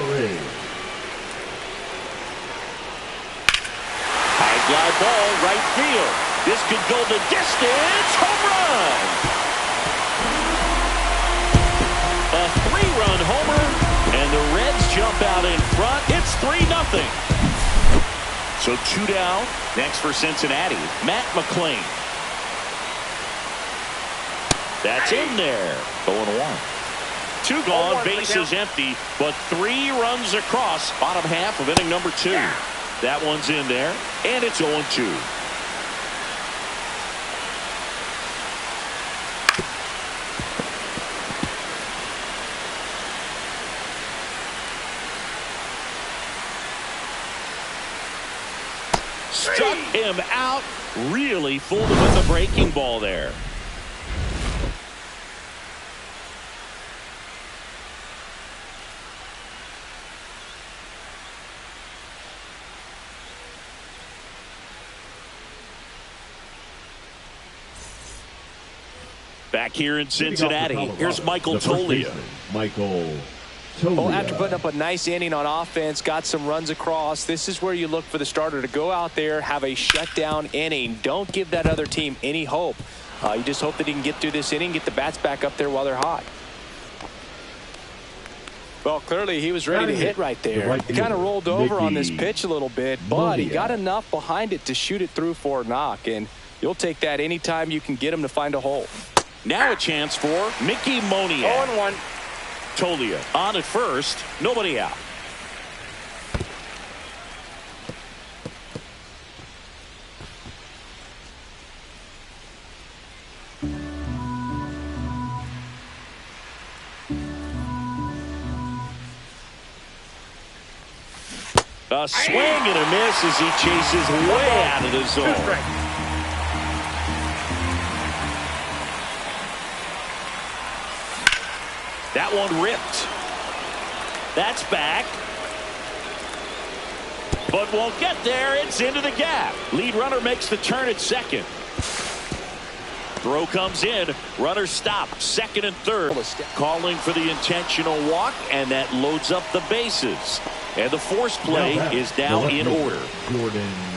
High fly ball, right field. This could go the distance. Home run. A 3-run homer, and the Reds jump out in front. It's 3-0. So 2 down. Next for Cincinnati, Matt McLain. That's in there. 0-1. 2 gone, bases empty, but 3 runs across. Bottom half of inning number 2. That one's in there, and it's 0-2. Struck him out. Really fooled him with the breaking ball there. Back here in Cincinnati, here's Michael Toglia. Well, after putting up a nice inning on offense, got some runs across, this is where you look for the starter to go out there, have a shutdown inning. Don't give that other team any hope. You just hope that he can get through this inning, get the bats back up there while they're hot. Well, clearly he was ready to hit right there. He kind of rolled over on this pitch a little bit, but he got enough behind it to shoot it through for a knock, and you'll take that anytime you can get him to find a hole. Now a chance for Mickey Moniak. 0-1. Toglia on at first, nobody out. A swing and a miss as he chases way out of the zone. That one ripped. That's back. But won't get there. It's into the gap. Lead runner makes the turn at second. Throw comes in. Runner stops. Second and third. Calling for the intentional walk, and that loads up the bases. And the force play is now in order.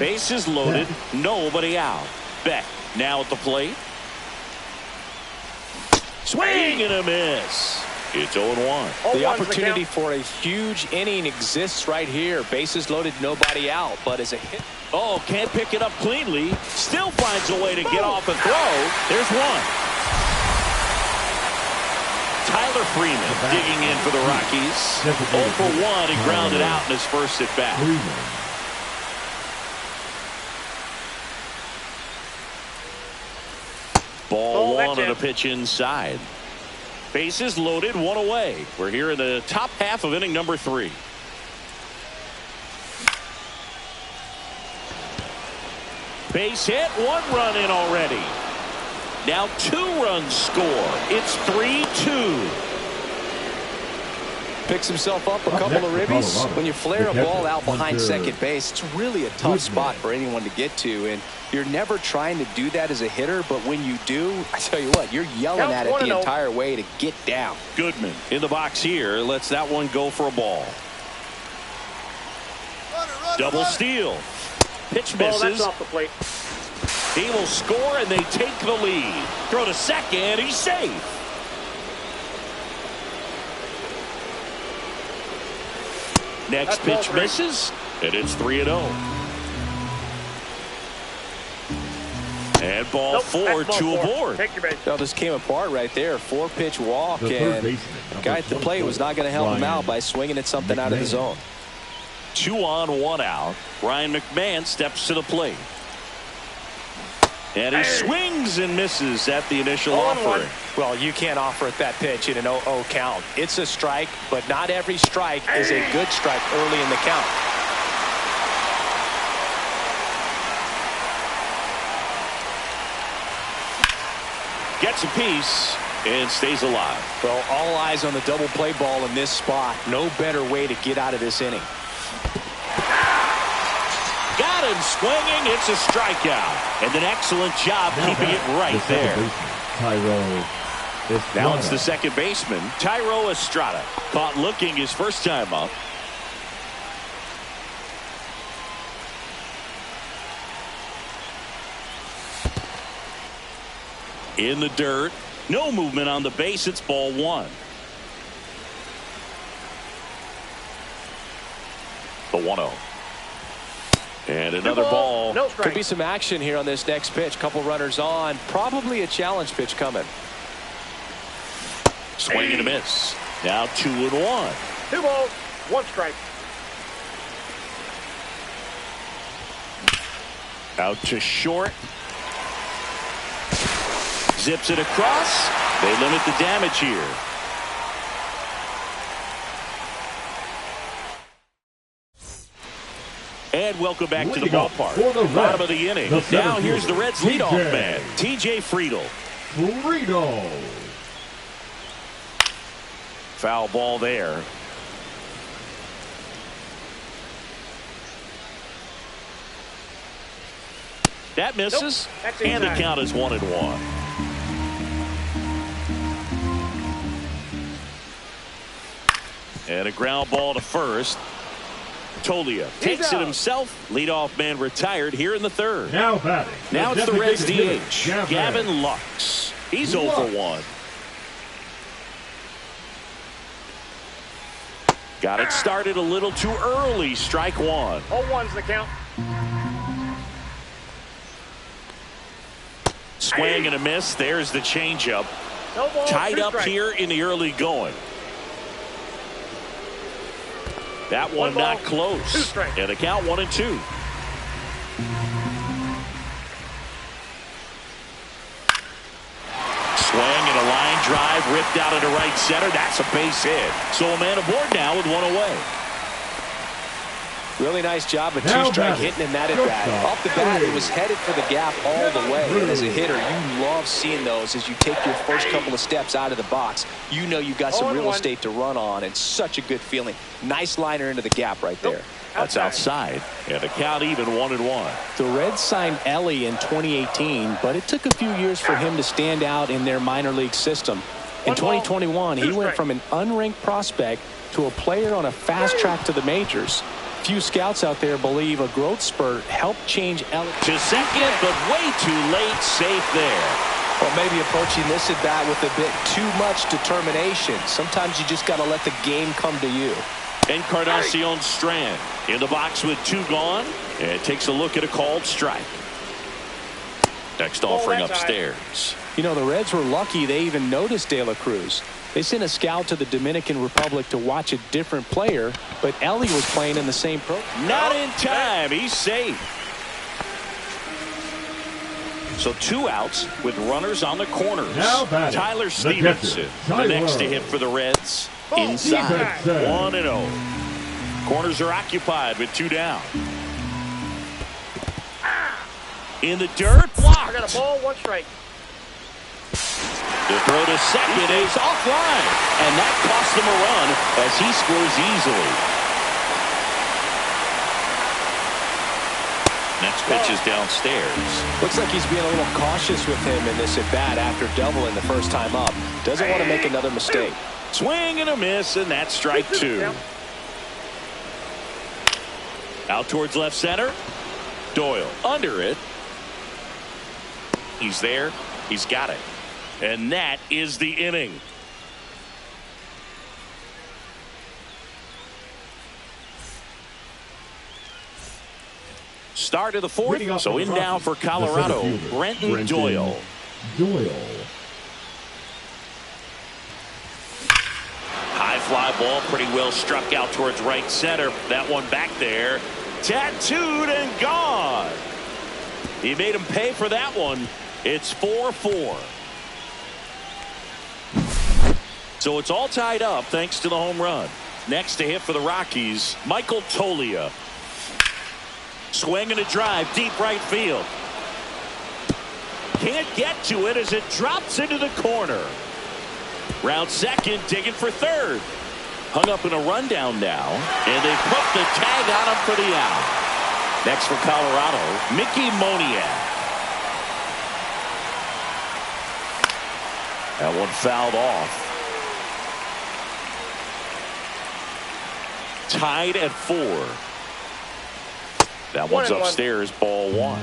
Bases loaded. Nobody out. Beck now at the plate. Swing and a miss. It's 0-1. The opportunity for a huge inning exists right here. Bases loaded, nobody out, but as a hit. Oh, can't pick it up cleanly. Still finds a way to get off and throw. There's one. Tyler Freeman digging in for the Rockies. 0 for 1. He grounded out in his first at bat. Ball one on a pitch inside. Bases loaded, one away. We're here in the top half of inning number 3. Base hit, 1 run in already. Now 2 runs score. It's 3-2. Picks himself up a couple of ribbies. When you flare a ball out behind second base, it's really a tough spot for anyone to get to, and you're never trying to do that as a hitter, but when you do, I tell you what, you're yelling at it the entire way to get down. Goodman in the box here lets that one go for a ball. Double steal. Pitch misses. That's off the plate. He will score, and they take the lead. Throw to second. He's safe. Next pitch misses, and it's 3-0. And ball 4, 2 aboard. Take your base. Well, this came apart right there. 4-pitch walk, and the guy at the plate was not going to help him out by swinging at something out of the zone. 2 on, 1 out. Ryan McMahon steps to the plate. And he swings and misses at the initial offering. Well, you can't offer at that pitch in an 0-0 count. It's a strike, but not every strike is a good strike early in the count. Gets a piece and stays alive. Well, all eyes on the double play ball in this spot. No better way to get out of this inning. Got him swinging. It's a strikeout. And an excellent job keeping it right there. Now it's the second baseman, Thairo Estrada. Caught looking his first time up. In the dirt. No movement on the base. It's ball 1. The 1-0. And another ball. No strike. Could be some action here on this next pitch. Couple runners on. Probably a challenge pitch coming. Swing and a miss. Now 2-1. 2 balls, 1 strike. Out to short. Zips it across. They limit the damage here. And welcome back to the ballpark. Bottom of the inning. Now here's the Reds leadoff man, TJ Friedl. Foul ball there. That misses. Nope. And the count is 1-1. And a ground ball to first. Tolia takes it himself. Leadoff man retired here in the third. Now batting. Now it's the Reds DH, Gavin Lux. He's 0 for 1. Got it started a little too early. Strike 1. 0-1's the count. Swing and a miss. There's the changeup. No ball, Tied up here in the early going. That one not close. And the count 1-2. Swing and a line drive ripped out into right center. That's a base hit. So a man aboard now with 1 away. Really nice job of 2-strike hitting in that at bat. Off the bat, it was headed for the gap all the way. And as a hitter, you love seeing those as you take your first couple of steps out of the box. You know you've got some real estate to run on, and such a good feeling. Nice liner into the gap right there. That's outside. And the count even 1-1. The Reds signed Elly in 2018, but it took a few years for him to stand out in their minor league system. In 2021, he went from an unranked prospect to a player on a fast track to the majors. Few scouts out there believe a growth spurt helped change Elly. To second, but way too late. Safe there. Well, maybe approaching this at bat with a bit too much determination. Sometimes you just got to let the game come to you. Encarnacion Strand in the box with 2 gone, and takes a look at a called strike. Next offering upstairs. You know, the Reds were lucky they even noticed De La Cruz. They sent a scout to the Dominican Republic to watch a different player, but Elly was playing in the same program. Not in time. He's safe. So 2 outs with runners on the corners. Now batting, Tyler the Stevenson, catcher, the next to Tyler. hit for the Reds. Inside, Stevenson. 1-0. Corners are occupied with 2 down. In the dirt, blocked. I got a ball, 1 strike. The throw to second is offline, and that cost them a run as he scores easily. Next pitch is downstairs. Looks like he's being a little cautious with him in this at-bat after doubling the first time up. Doesn't want to make another mistake. Swing and a miss, and that's strike 2. Out towards left center. Doyle under it. He's there. He's got it. And that is the inning. Start of the 4th. So in now for Colorado, Brenton Doyle. High fly ball, pretty well struck out towards right center. That one back there, tattooed and gone. He made him pay for that one. It's 4-4. So it's all tied up thanks to the home run. Next to hit for the Rockies, Michael Toglia. Swing and a drive, deep right field. Can't get to it as it drops into the corner. Round second, digging for third. Hung up in a rundown now, and they put the tag on him for the out. Next for Colorado, Mickey Moniak. That one fouled off. Tied at 4. That one's upstairs, ball 1.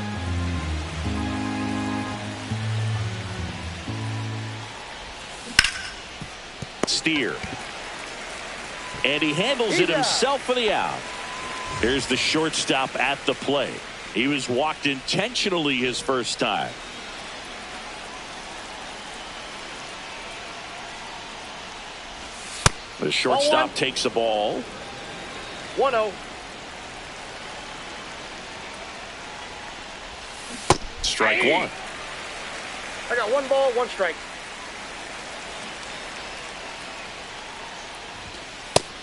Steer. And he handles it himself for the out. Here's the shortstop at the plate. He was walked intentionally his first time. The shortstop takes the ball. 1-0. Strike 1. I got 1 ball, 1 strike.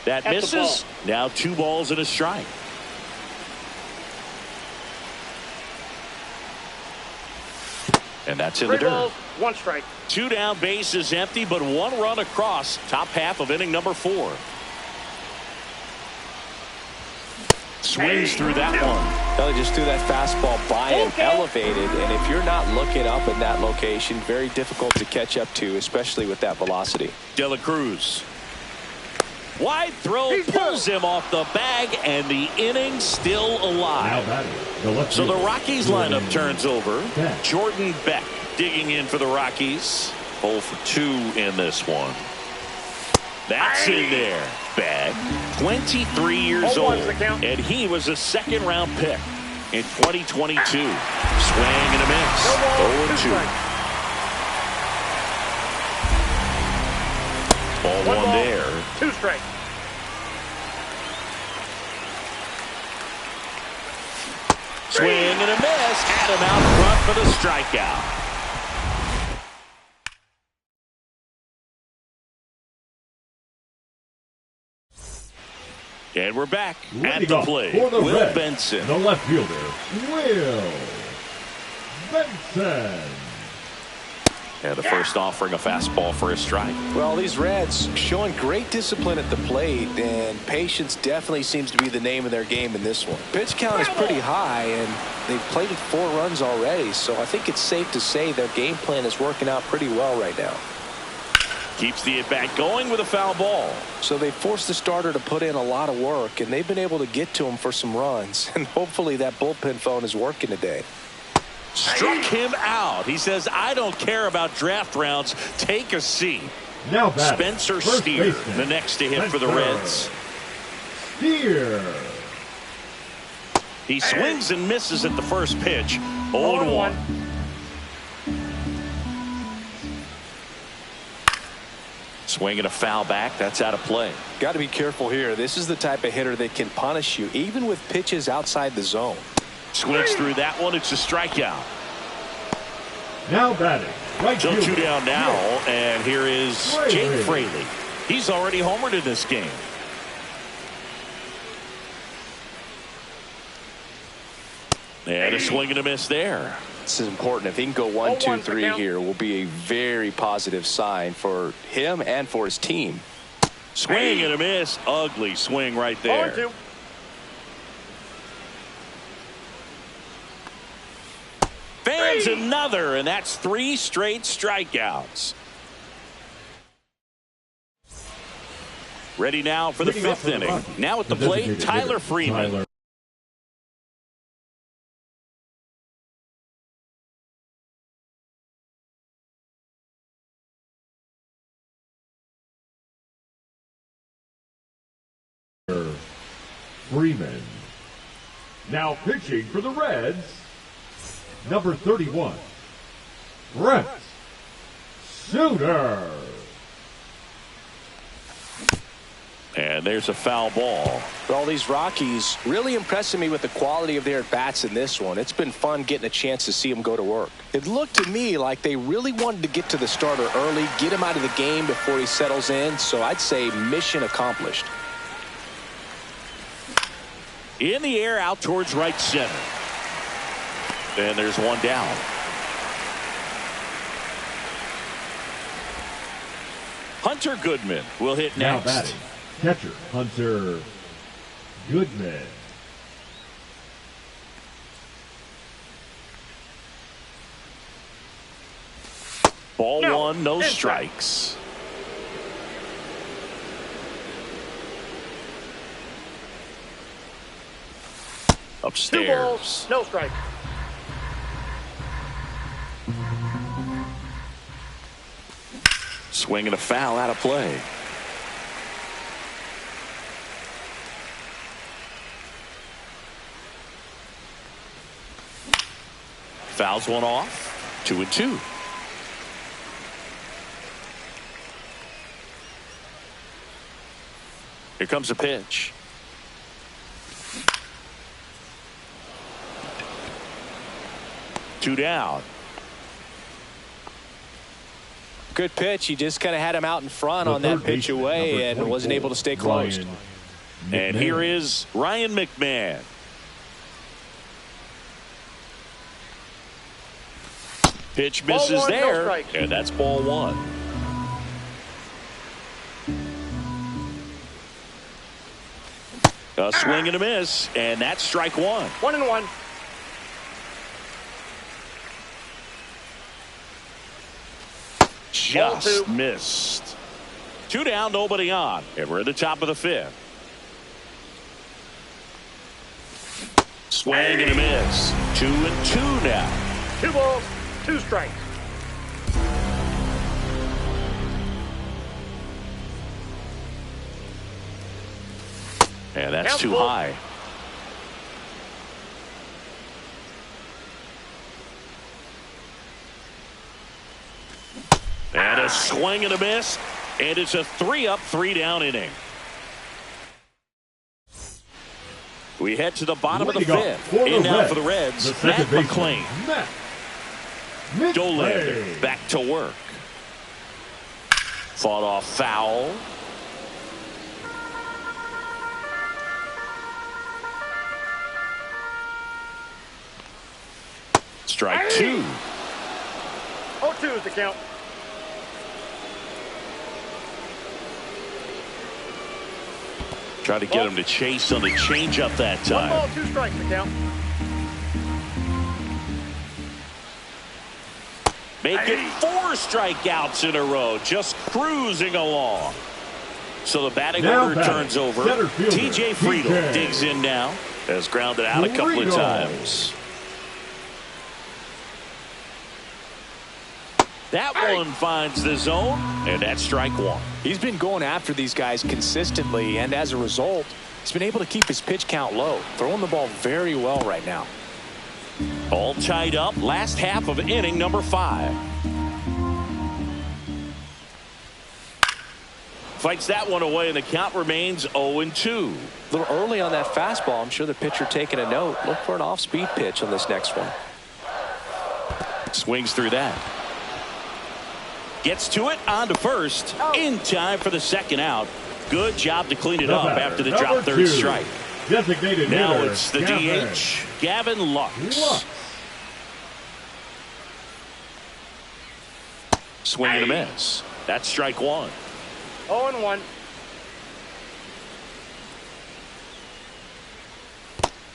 That misses. Now 2 balls and a strike. And that's in the 3 dirt. balls, 1 strike. 2 down, base is empty, but 1 run across. Top half of inning number 4. Swings through that one. They just threw that fastball by him, elevated, and if you're not looking up in that location, very difficult to catch up to, especially with that velocity. De La Cruz. Wide throw pulls him off the bag, and the inning still alive. So the Rockies lineup turns over. Jordan Beck digging in for the Rockies. 0 for 2 in this one. That's in there. Beck, 23 years old, and he was a second-round pick in 2022. Swing and a miss. 0-2. Ball 1 there. 2 strikes. Swing and a miss. Had him out front for the strikeout. And we're back at the plate. Will Reds, Benson. The left fielder, Will Benson. And the first offering a fastball for a strike. Well, these Reds showing great discipline at the plate, and patience definitely seems to be the name of their game in this one. Pitch count is pretty high, and they've plated 4 runs already, so I think it's safe to say their game plan is working out pretty well right now. Keeps the at-bat going with a foul ball. So they forced the starter to put in a lot of work, and they've been able to get to him for some runs, and hopefully that bullpen phone is working today. Struck him out. He says, I don't care about draft rounds. Take a seat. Now Spencer Steer, the next to hit for the Reds. Steer. He swings and misses at the first pitch. 0-1. Swinging a foul back. That's out of play. Got to be careful here. This is the type of hitter that can punish you, even with pitches outside the zone. Swings through that one. It's a strikeout. Now batting. Right So fielder. 2 down now, and here is Jake Fraley. He's already homered in this game. And a swing and a miss there. This is important. If he can go 1, 2, 3 here, will be a very positive sign for him and for his team. Swing and a miss. Ugly swing right there. Fans another, and that's 3 straight strikeouts. Ready now for the 5th inning. Now at the plate, Tyler Freeman. Freeman. Now pitching for the Reds, number 31, Brent Suter. And there's a foul ball. Well, these Rockies really impressing me with the quality of their at-bats in this one. It's been fun getting a chance to see them go to work. It looked to me like they really wanted to get to the starter early, get him out of the game before he settles in. So I'd say mission accomplished. In the air, out towards right center. And there's one down. Hunter Goodman will hit Now next. batting, catcher Hunter Goodman. Ball 1, no strikes. Upstairs. 2 balls, no strike. Swing and a foul out of play. Fouls one off. 2-2. Here comes a pitch. Two down. Good pitch. He just kind of had him out in front on that pitch away and wasn't able to stay close. And here is Ryan McMahon. Pitch misses Ball 1, no there, strike. and that's ball 1. A swing and a miss, and that's strike 1. 1-1. Just missed. 2 down, nobody on, and we're at the top of the 5th. Swing and a miss. 2-2 now. 2 balls, 2 strikes. And that's too high. And a swing and a miss. And it's a 3-up, 3-down inning. We head to the bottom of the 5th. In now for the Reds, Matt McLain. Dollander back to work. Fought off foul. Strike 2. 0-2 is the count. Try to get him to chase on the changeup that 1 time. ball, 2 strikes the count. Making 4 strikeouts in a row, just cruising along. So the batting order turns over. TJ Friedl digs in now. Has grounded out a couple of times. That one finds the zone, and that's strike 1. He's been going after these guys consistently, and as a result, he's been able to keep his pitch count low, throwing the ball very well right now. All tied up, last half of inning number 5. Fights that one away, and the count remains 0-2. A little early on that fastball. I'm sure the pitcher taking a note. Look for an off-speed pitch on this next one. Swings through that. Gets to it onto first in time for the second out. Good job to clean it up after the drop third strike. Designated now hitter, it's the Gavin. DH, Gavin Lux. Swing and a miss. That's strike one. 0-1.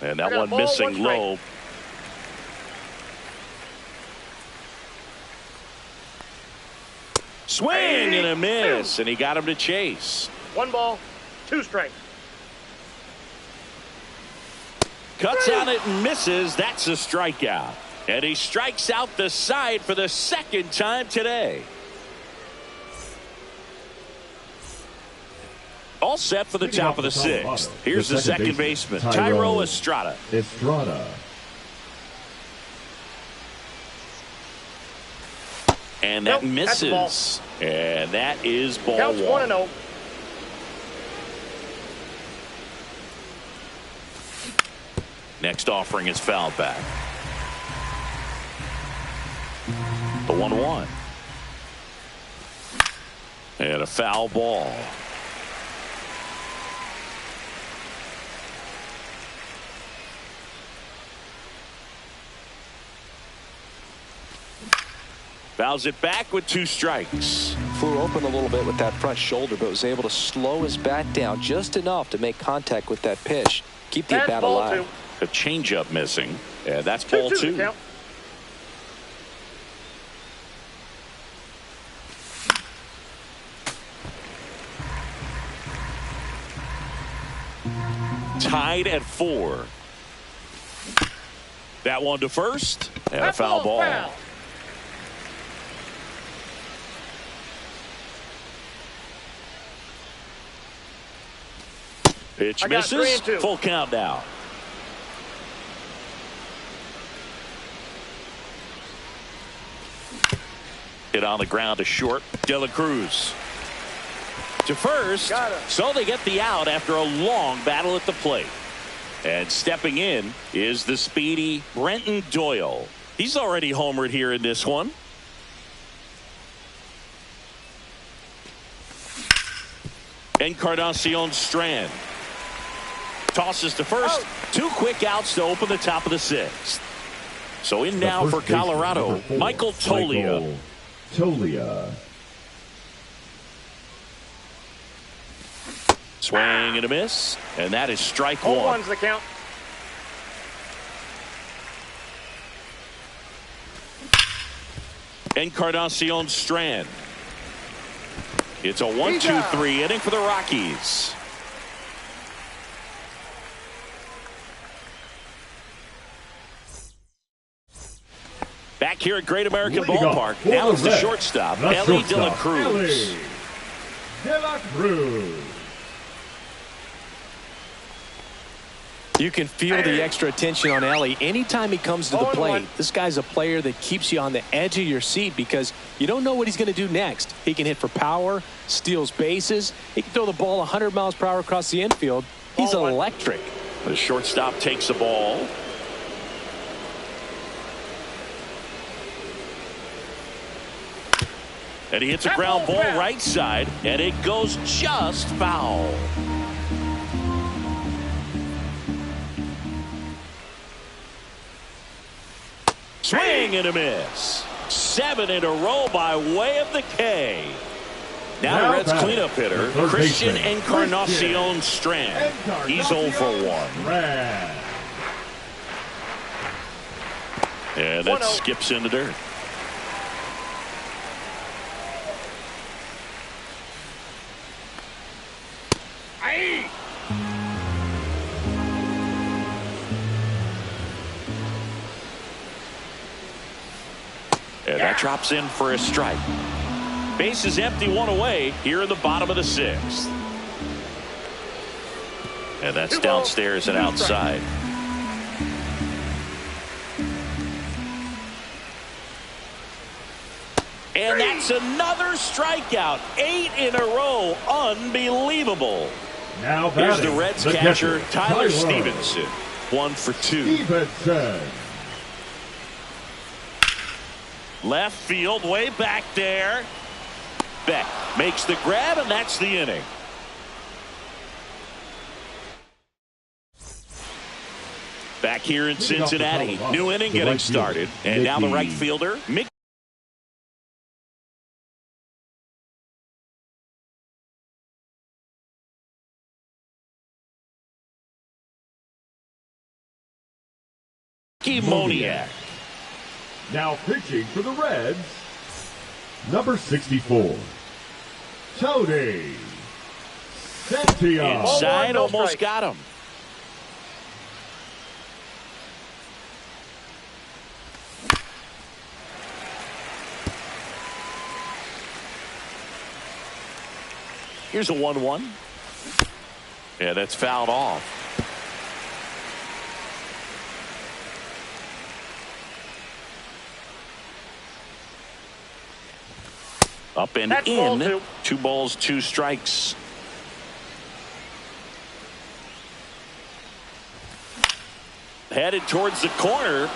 And that one missing low. Swing and a miss, and he got him to chase. 1 ball, 2 strikes. Cuts on it and misses. That's a strikeout. And he strikes out the side for the second time today. All set for the top of the sixth. Here's the second baseman, Thairo Estrada. And that misses. And that is ball Counts 1-0. Next offering is fouled back. The 1-1. And a foul ball. Fouls it back with 2 strikes. Flew open a little bit with that front shoulder, but was able to slow his bat down just enough to make contact with that pitch. Keep the bat alive. A changeup missing. Yeah, that's ball 2. Tied at 4. That one to first. And a foul ball. Foul. Pitch misses. Full count now. Hit on the ground to short. De La Cruz to first. So they get the out after a long battle at the plate. And stepping in is the speedy Brenton Doyle. He's already homered here in this one. Encarnacion Strand tosses to first. 2 quick outs to open the top of the 6th. So in now for Colorado, Michael Toglia. Swing and a miss, and that is strike 1. 0-1's the count. Encarnacion Strand. It's a 1-2-3 inning for the Rockies. Back here at Great American Ballpark. Now it's the shortstop, Elly De La Cruz. You can feel the extra attention on Elly anytime he comes to the plate. This guy's a player that keeps you on the edge of your seat because you don't know what he's going to do next. He can hit for power, steals bases. He can throw the ball 100 miles per hour across the infield. He's electric. The shortstop takes the ball. And he hits a ground ball right side, and it goes just foul. Swing and a miss. 7 in a row by way of the K. Now the Reds cleanup hitter, Christian Encarnacion Strand. He's 0 for 1. And that skips in the dirt. And that drops in for a strike. Base is empty, 1 away here in the bottom of the 6th. And that's downstairs and outside. And that's another strikeout. 8 in a row. Unbelievable. Now here's the Reds catcher, Tyler Stevenson. 1 for 2. Left field, way back there. Beck makes the grab, and that's the inning. Back here in Cincinnati, new inning getting started, and now the right fielder, Mickey Moniak. Now pitching for the Reds, number 64, Tony Santiago. Inside, almost got him. Here's a 1-1. Yeah, that's fouled off. Up and That's in. ball 2 balls, 2 strikes. Headed towards the corner.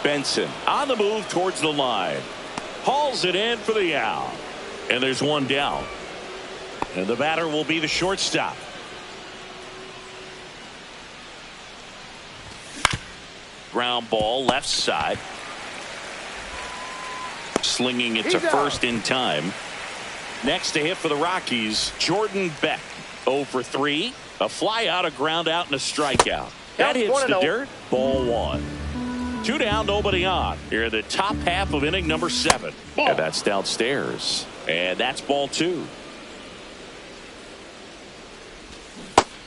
Benson on the move towards the line. Hauls it in for the out. And there's 1 down. And the batter will be the shortstop. Ground ball left side. Slinging it to first in time. Next to hit for the Rockies, Jordan Beck. 0 for 3. A fly out, a ground out, and a strikeout. That hits the dirt. Ball 1. 2 down, nobody on. Here in the top half of inning number 7. And that's downstairs. And that's ball 2.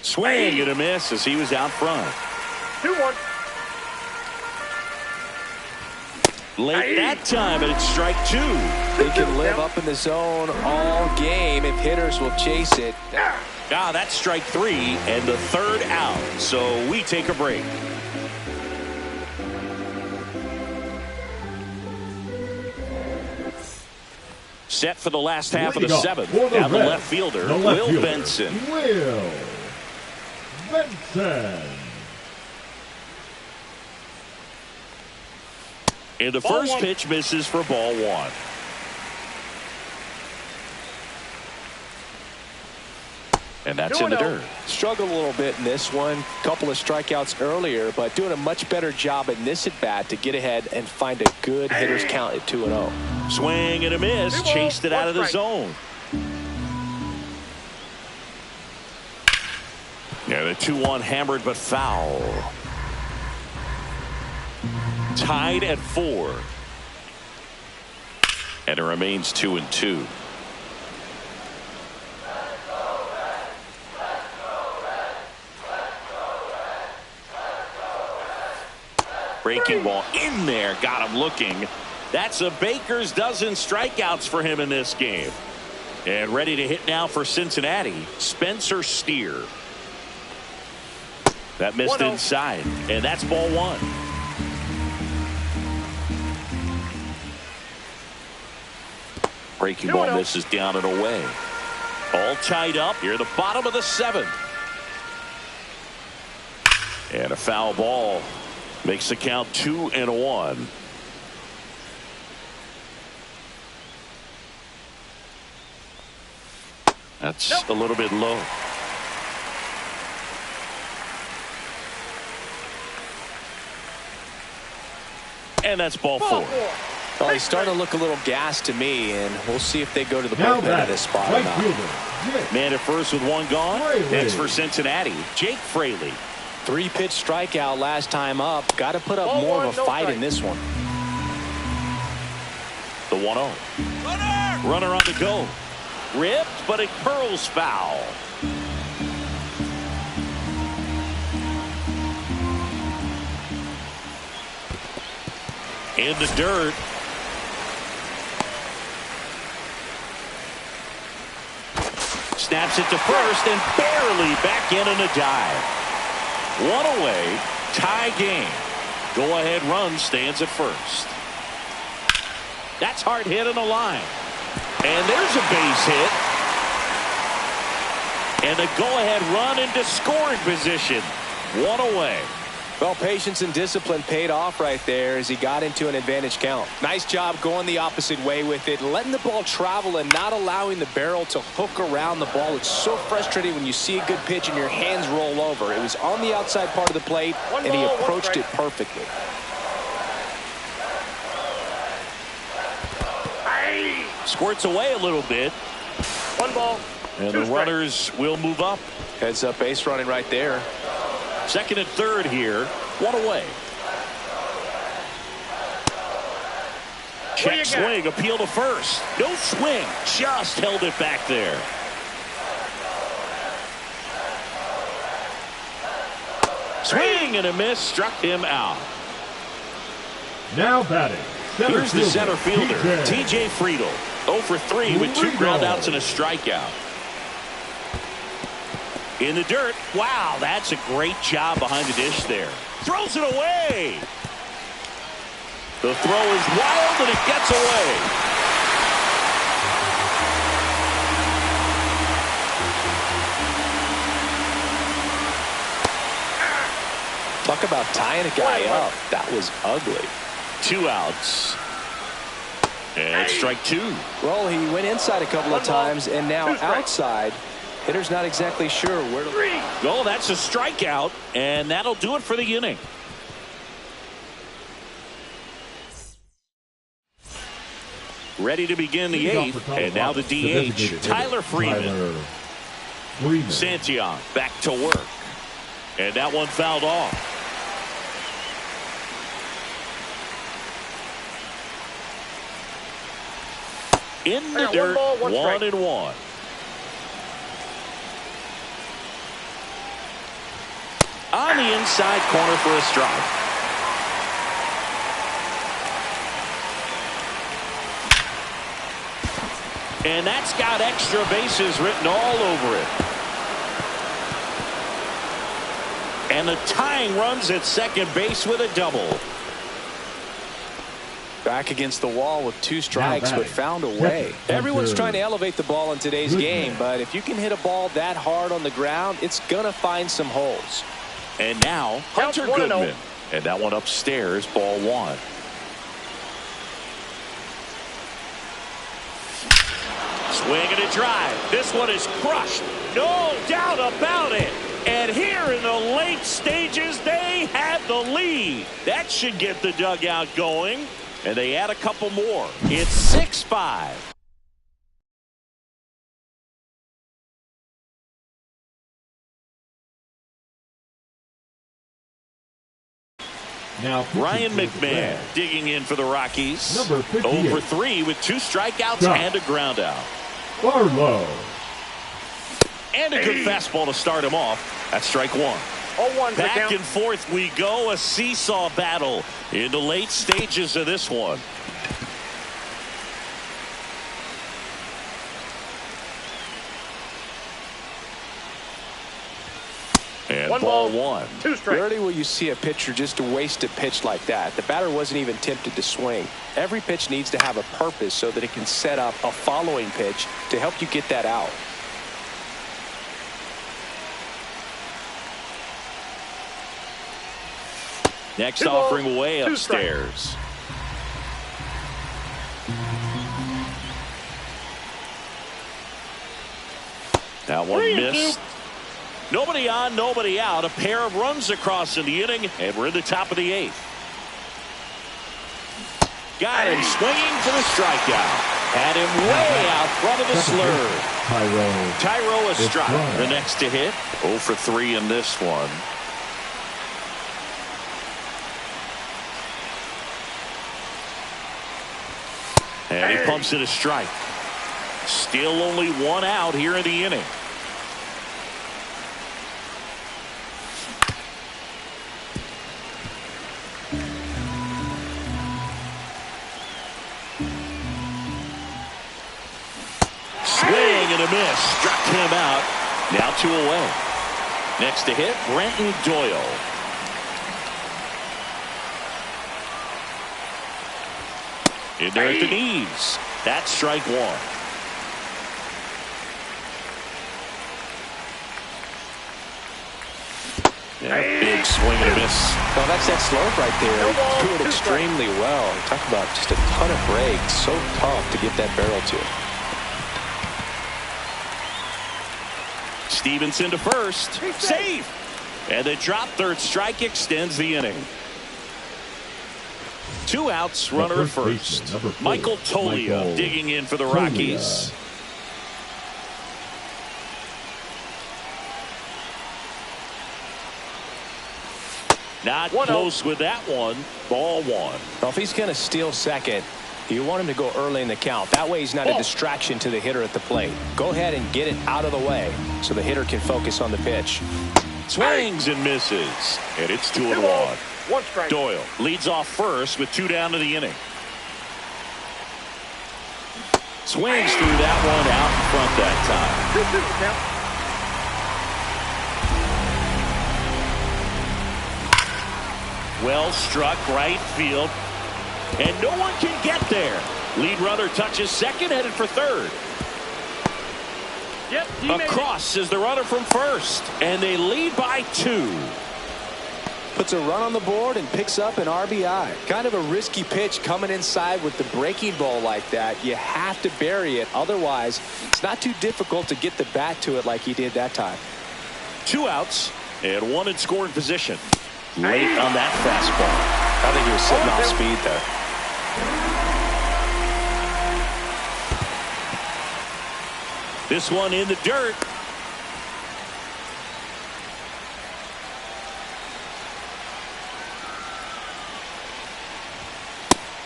Swing and a miss as he was out front. 2-1. Late that time, and it's strike 2. They can live up in the zone all game if hitters will chase it. Ah, that's strike 3 and the 3rd out. So we take a break. Set for the last half of the 7th. Now the left fielder, Will Benson. Will Benson. And the first pitch misses for ball 1. And that's in the dirt. Struggled a little bit in this one. Couple of strikeouts earlier, but doing a much better job in this at bat to get ahead and find a good hitter's count at 2-0. Swing and a miss. Chased it out of the zone. Yeah, the 2-1 hammered but foul. Tied at 4. And it remains 2-2. Breaking ball in there, got him looking. That's a baker's dozen strikeouts for him in this game. And ready to hit now for Cincinnati, Spencer Steer. That missed inside, and that's ball 1. Breaking ball misses down and away. All tied up here at the bottom of the 7th. And a foul ball makes the count 2-1. That's a little bit low. And that's ball 4. Well, he's starting to look a little gassed to me, and we'll see if they go to the bullpen in this spot or not. Man at first with 1 gone. Next for Cincinnati, Jake Fraley. 3-pitch strikeout last time up. Got to put up more of a fight in this one. The 1-0. Runner on the go. Ripped, but it curls foul. In the dirt. Snaps it to first and barely back in on a dive. 1 away, tie game. Go-ahead run stands at first. That's hard hit on the line. And there's a base hit. And a go-ahead run into scoring position. 1 away. Well, patience and discipline paid off right there as he got into an advantage count. Nice job going the opposite way with it, letting the ball travel and not allowing the barrel to hook around the ball. It's so frustrating when you see a good pitch and your hands roll over. It was on the outside part of the plate, and he approached it perfectly. Squirts away a little bit. 1 ball. And the runners will move up. Heads up base running right there. Second and third here. 1 away. Check swing. Appeal to first. No swing. Just held it back there. Swing and a miss. Struck him out. Now batting. Here's the center fielder, TJ Friedl. 0 for 3 with 2 groundouts and a strikeout. In the dirt. Wow, that's a great job behind the dish there. Throws it away. The throw is wild and it gets away. Talk about tying a guy up. That was ugly. 2 outs. And strike 2. Well, he went inside a couple of times and now outside. Hitter's not exactly sure where to. Well, that's a strikeout, and that'll do it for the inning. Ready to begin the 8th, and now the DH, Tyler Freeman. Santillan back to work. And that one fouled off. In the dirt, 1-1. On the inside corner for a strike. And that's got extra bases written all over it. And the tying runs at second base with a double. Back against the wall with 2 strikes, but found a way. Everyone's trying to elevate the ball in today's game, but if you can hit a ball that hard on the ground, it's going to find some holes. And now Hunter Goodman. And that one upstairs, ball 1. Swing and a drive. This one is crushed. No doubt about it. And here in the late stages, they had the lead. That should get the dugout going. And they add a couple more. It's 6-5. Now Ryan McMahon digging in for the Rockies. Number 58. 0 for 3 with 2 strikeouts and a ground out. Barlow. And a good fastball to start him off. That's strike 1. 0-1. Back and forth we go. A seesaw battle in the late stages of this one. And ball 1. 2 strikes. Rarely will you see a pitcher just waste a pitch like that. The batter wasn't even tempted to swing. Every pitch needs to have a purpose so that it can set up a following pitch to help you get that out. Next offering away upstairs. That one missed. Nobody on, nobody out. A pair of runs across in the inning, and we're in the top of the 8th. Got him swinging for the strikeout. Had him way out front of the slurve. Tyro Estrada, the next to hit. 0 for 3 in this one. And he pumps it a strike. Still only 1 out here in the inning. Swing and a miss. Struck him out. Now 2 away. Next to hit, Brenton Doyle. In there at the knees. That's strike 1. And a big swing and a miss. Well, that's that slope right there. Do it extremely well. Talk about just a ton of breaks. So tough to get that barrel to. Stevenson to first. Safe. And the drop third strike extends the inning. 2 outs, runner at first. Michael Toglia digging in for the Rockies. Not close with that one. Ball 1. Well, if he's going to steal second, you want him to go early in the count. That way he's not a distraction to the hitter at the plate. Go ahead and get it out of the way so the hitter can focus on the pitch. Swings and misses. And it's 2-1. 1 strike. Doyle leads off first with 2 down to the inning. Swings through that one out in front that time. 2-2 Well struck right field. And no one can get there. Lead runner touches second, headed for third. Yep, Across is the runner from first. And they lead by 2. Puts a run on the board and picks up an RBI. Kind of a risky pitch coming inside with the breaking ball like that. You have to bury it. Otherwise, it's not too difficult to get the bat to it like he did that time. 2 outs and 1 in scoring position. Late on that fastball. I think he was sitting off speed there. This one in the dirt.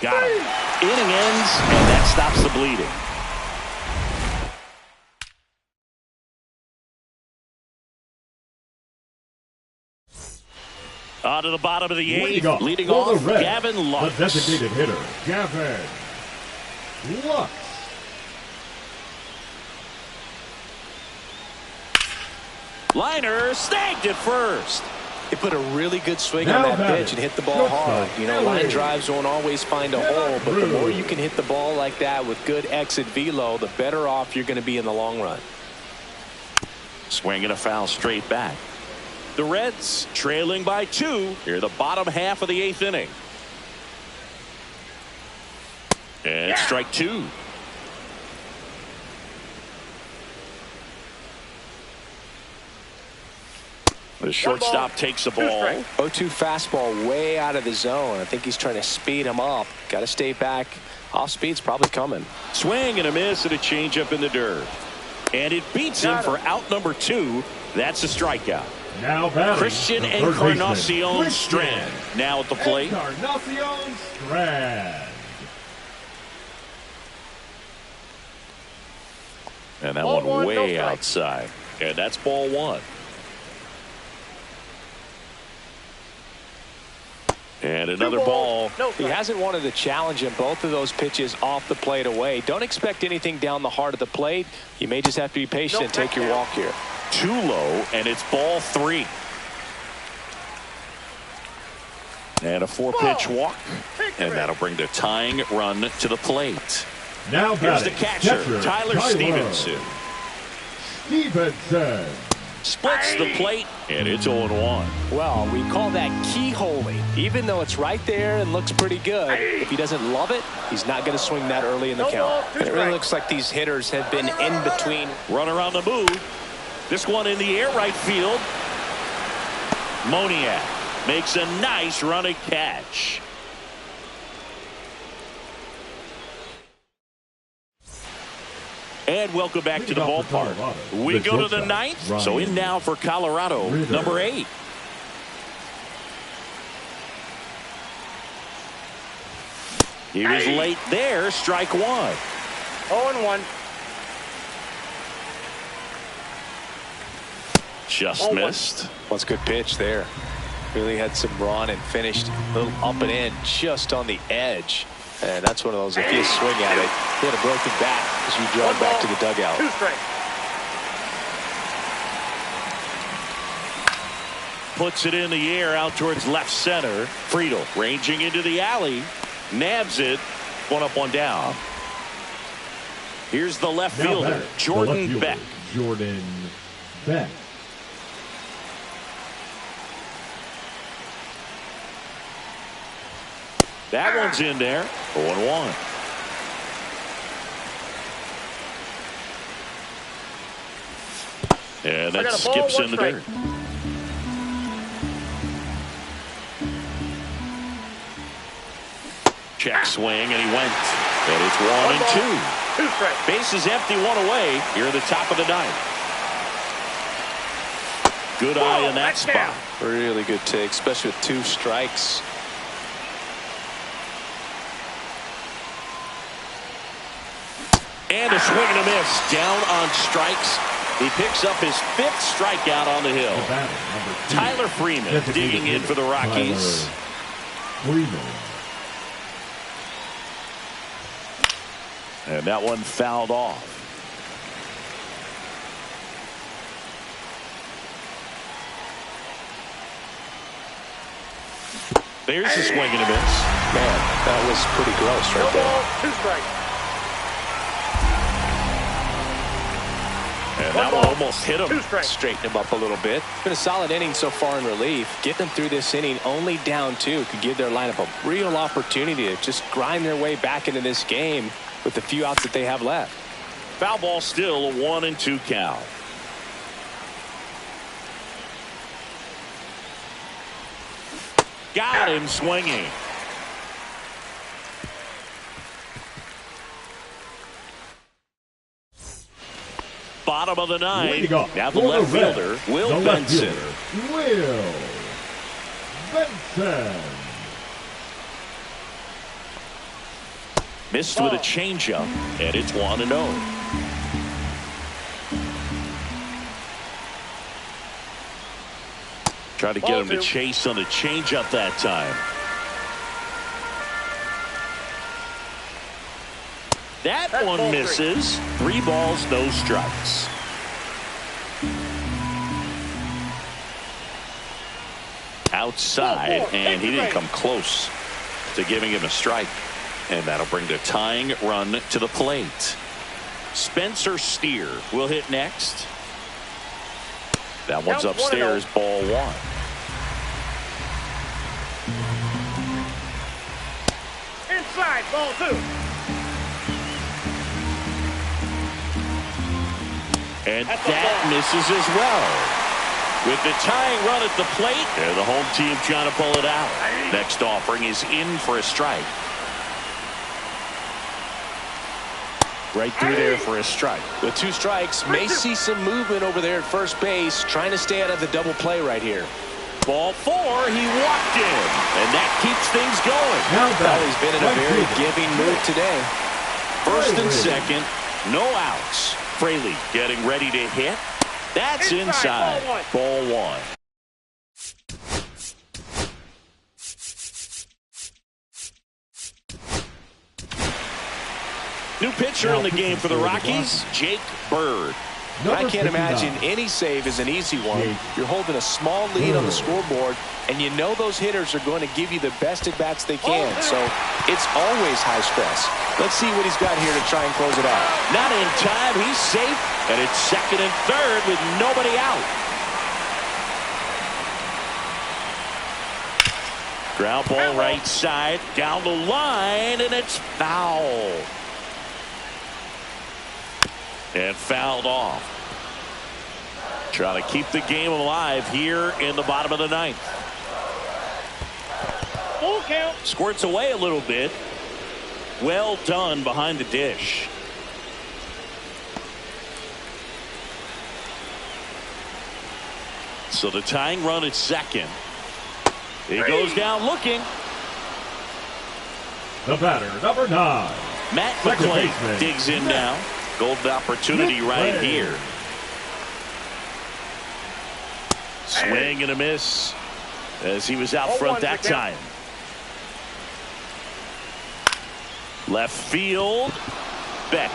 Got him. Inning ends, and that stops the bleeding. On to the bottom of the 8th. Leading off, Gavin Lux. The designated hitter, Gavin Lux. Liner snagged at first. He put a really good swing on that pitch and hit the ball hard. You know, line drives won't always find a hole, but the more you can hit the ball like that with good exit velo, the better off you're going to be in the long run. Swing and a foul straight back. The Reds trailing by 2 here the bottom half of the 8th inning. And strike 2. The shortstop takes the ball. 0-2 fastball way out of the zone. I think he's trying to speed him up. Got to stay back. Off speed's probably coming. Swing and a miss and a changeup in the dirt. And it beats him for out number 2. That's a strikeout. Now Christian Encarnacion Strand now at the plate. Encarnacion Strand. And that one way outside. And that's ball 1. And another ball. He hasn't wanted to challenge him both of those pitches off the plate away. Don't expect anything down the heart of the plate. You may just have to be patient and take your walk here. Too low, and it's ball 3. And a 4-pitch walk. And that'll bring the tying run to the plate. Now here's the catcher, Tyler Stevenson. Splits the plate, and it's 0-1. Well, we call that keyholing. Even though it's right there and looks pretty good, if he doesn't love it, he's not going to swing that early in the count. And it really looks like these hitters have been in between. Runner on the move. This one in the air right field. Moniak makes a nice running catch. And welcome back to the ballpark. We go to the 9th. So in now for Colorado, number 8. He was late there. Strike 1. 0-1. Just missed. Well, it's a good pitch there. Really had some run and finished a little up and in just on the edge. And that's one of those, if you swing at it, you had a broken bat as you drive back to the dugout. 2 strikes. Puts it in the air out towards left center. Friedel ranging into the alley. Nabs it. 1 up, 1 down. Here's the left fielder, Jordan Beck. Jordan Beck. That one's in there. 0-1. And that skips in the dirt. Check swing, and he went. And it's 1-2. Bases empty, one away here at the top of the ninth. Good eye in that spot. Really good take, especially with 2 strikes. And a swing and a miss. Down on strikes. He picks up his 5th strikeout on the hill. Tyler Freeman digging in for the Rockies. And that one fouled off. There's a swing and a miss. Man, that was pretty gross right there. 2 strikes. And that one almost hit him. Straighten him up a little bit. Been a solid inning so far in relief. Get them through this inning only down 2 could give their lineup a real opportunity to just grind their way back into this game with the few outs that they have left. Foul ball still, a 1-2 count. Got him swinging. Bottom of the 9th. Now the left fielder, Will Benson. Will Benson. Missed with a changeup, and it's 1-0. Try to get him to chase on the changeup that time. That one misses. 3 balls, no strikes. Outside, and he didn't come close to giving him a strike. And that'll bring the tying run to the plate. Spencer Steer will hit next. That one's upstairs, ball 1. Inside, ball 2. And that misses as well. With the tying run at the plate, they're the home team trying to pull it out. Next offering is in for a strike. Right through there for a strike. With 2 strikes, may see some movement over there at first base, trying to stay out of the double play right here. Ball 4, he walked in, and that keeps things going. Well, he's been in a very giving mood today. First and second, no outs. Fraley getting ready to hit. That's inside. Ball 1. New pitcher in the game for the Rockies, Jake Bird. I can't imagine any save is an easy one. You're holding a small lead on the scoreboard, and you know those hitters are going to give you the best at-bats they can. So it's always high stress. Let's see what he's got here to try and close it out. Not in time. He's safe, and it's second and third with nobody out. Ground ball right side, down the line, and it's foul. And fouled off. Trying to keep the game alive here in the bottom of the 9th. Full count. Squirts away a little bit. Well done behind the dish. So the tying run at second. He goes down looking. The batter, number 9. Matt McClain digs in now. Golden opportunity right here. Swing and a miss as he was out front that time. Left field. Beck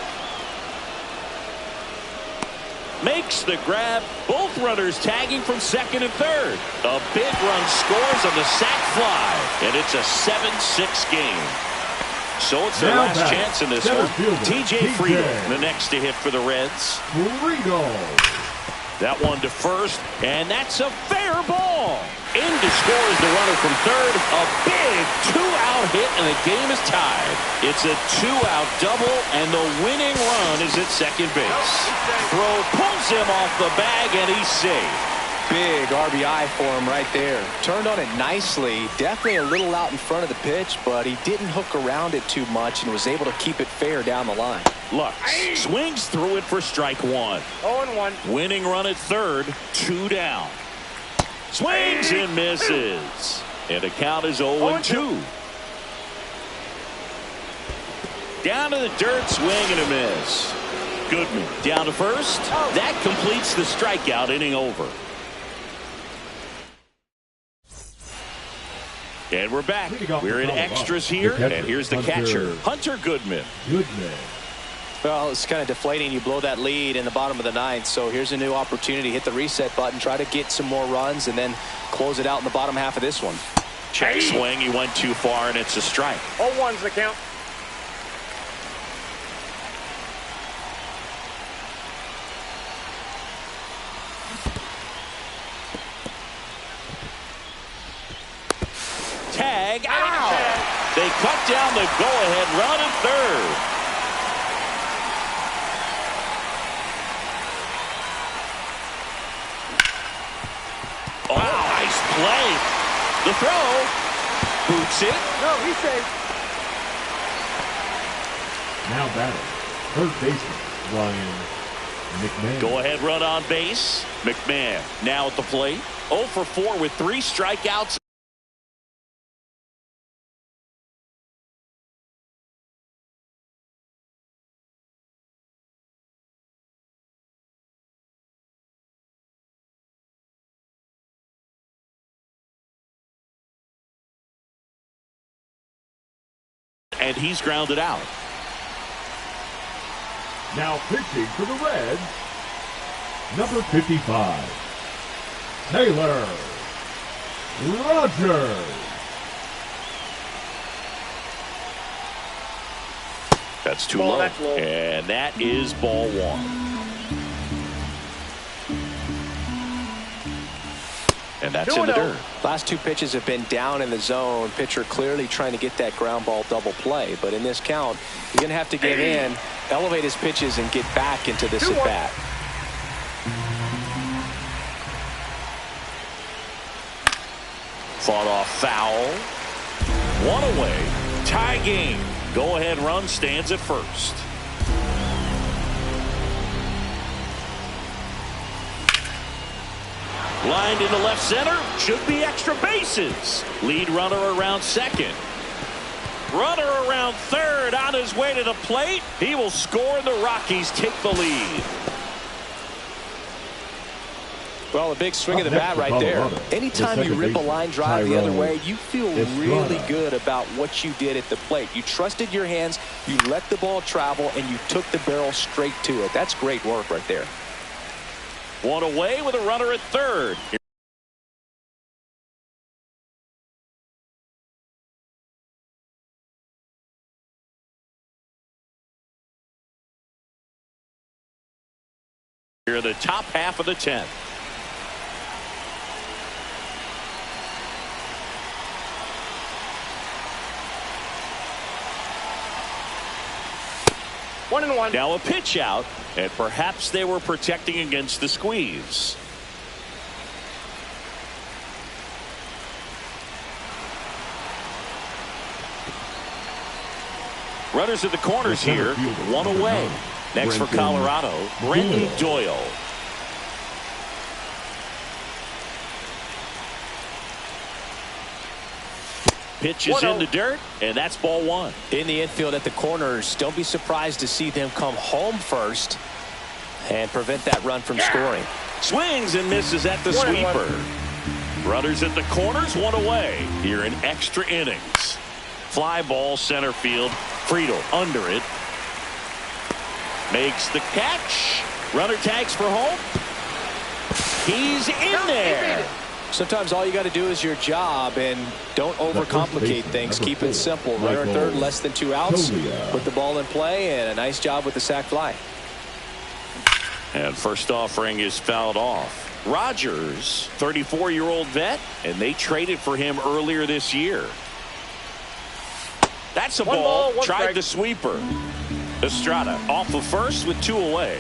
makes the grab. Both runners tagging from second and third. A big run scores on the sac fly, and it's a 7-6 game. So it's their last chance in this one. TJ Friedl, the next to hit for the Reds. That one to first, and that's a fair ball. In to score is the runner from third. A big two-out hit, and the game is tied. It's a two-out double, and the winning run is at second base. Throw pulls him off the bag, and he's safe. Big RBI for him right there. Turned on it nicely. Definitely a little out in front of the pitch, but he didn't hook around it too much and was able to keep it fair down the line. Lux swings through it for strike one. 0-1. Winning run at third, two down. Swings and misses. And the count is 0-2. Down to the dirt, swing and a miss. Goodman down to first. That completes the strikeout inning over. And we're back. We're in extras here, and here's the catcher, Hunter Goodman. Well, it's kind of deflating. You blow that lead in the bottom of the ninth, so here's a new opportunity. Hit the reset button, try to get some more runs, and then close it out in the bottom half of this one. Check swing. He went too far, and it's a strike. 0-1's the count. Tag out. They cut down the go-ahead run at third. Oh, nice play. The throw. Boots it. No, he's safe. Now batting, third baseman Ryan McMahon. Go-ahead run on base. McMahon now at the plate. 0 for 4 with 3 strikeouts. And he's grounded out. Now pitching for the Reds, number 55, Taylor Rogers. That's too Ball, low. that's low. And that is ball one. And that's in the dirt. Last 2 pitches have been down in the zone. Pitcher clearly trying to get that ground ball double play. But in this count, he's going to have to get in, elevate his pitches, and get back into this at bat. Fought off foul. 1 away. Tie game. Go ahead run stands at first. Lined into left center. Should be extra bases. Lead runner around second. Runner around third on his way to the plate. He will score, and the Rockies take the lead. Well, a big swing of the bat right there. Anytime you rip a line drive the other way, you feel really good about what you did at the plate. You trusted your hands, you let the ball travel, and you took the barrel straight to it. That's great work right there. 1 away with a runner at third. Here in the top half of the 10th. One and one. Now a pitch out, and perhaps they were protecting against the squeeze. Runners at the corners here. 1 away. Next for Colorado, Brendan Doyle. Pitch is in the dirt, and that's ball 1. In the infield at the corners, don't be surprised to see them come home first and prevent that run from scoring. Swings and misses at the sweeper. Runners at the corners, 1 away here in extra innings. Fly ball center field. Friedl under it. Makes the catch. Runner tags for home. He's in there. Sometimes all you got to do is your job, and don't overcomplicate things. Keep it simple. Runner at third, less than 2 outs. Put the ball in play, and a nice job with the sac fly. And first offering is fouled off. Rogers, 34-year-old vet, and they traded for him earlier this year. That's a ball. Tried the sweeper. Estrada off of first with 2 away.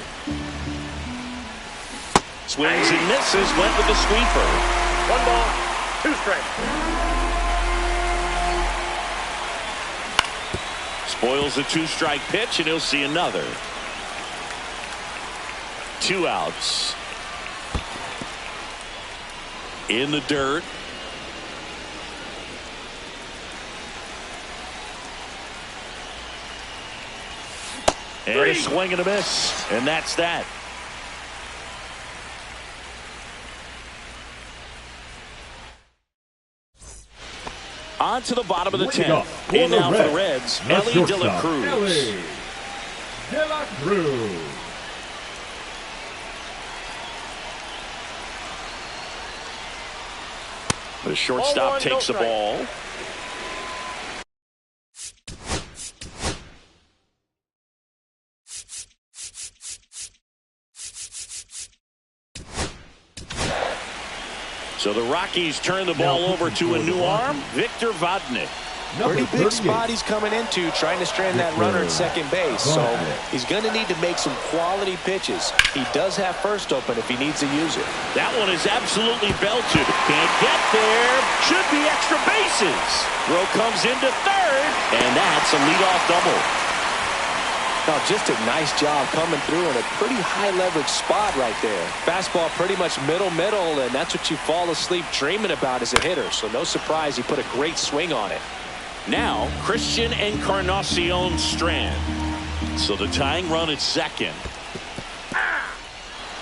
Swings and misses. Went with the sweeper. 1 ball, 2 strikes. Spoils a 2-strike pitch, and he'll see another. 2 outs. In the dirt. And a swing and a miss. And that's that. On to the bottom of the 10th. In now for the Reds, Elly De La Cruz. Elly De La Cruz. The shortstop takes the ball. So the Rockies turn the ball over to a new arm, Victor Vodnik. Pretty big spot he's coming into, trying to strand that runner at second base. So he's going to need to make some quality pitches. He does have first open if he needs to use it. That one is absolutely belted. Can't get there. Should be extra bases. Throw comes into third, and that's a leadoff double. Now, just a nice job coming through in a pretty high leverage spot right there. Fastball pretty much middle, and that's what you fall asleep dreaming about as a hitter. So no surprise he put a great swing on it. Now, Christian Encarnacion Strand. So the tying run at second.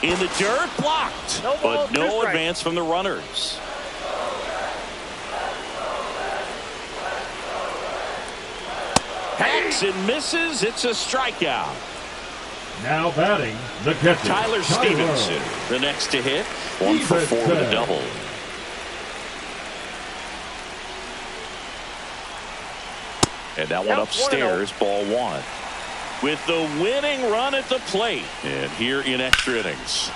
In the dirt, blocked. But no advance from the runners. Hacks and misses. It's a strikeout. Now batting, the catcher, Tyler Stevenson, the next to hit. 1 for 4 with a double. And that one upstairs, ball 1. With the winning run at the plate. And here in extra innings.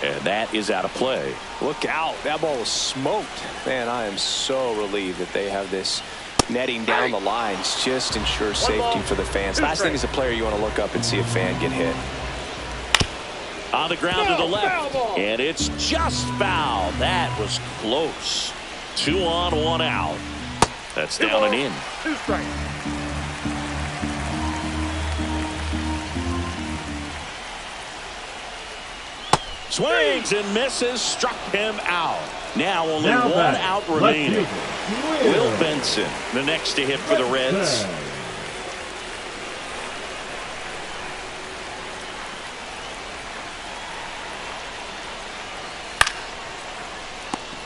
And that is out of play. Look out. That ball was smoked. Man, I am so relieved that they have this netting down the lines. Just ensures safety for the fans. Last thing as a player, you want to look up and see a fan get hit. On the ground to the left. And it's just foul. That was close. 2 on, 1 out. That's down and in. 2 strikes. Swings and misses, struck him out. Now only 1 out remaining. Will Benson, the next to hit for the Reds.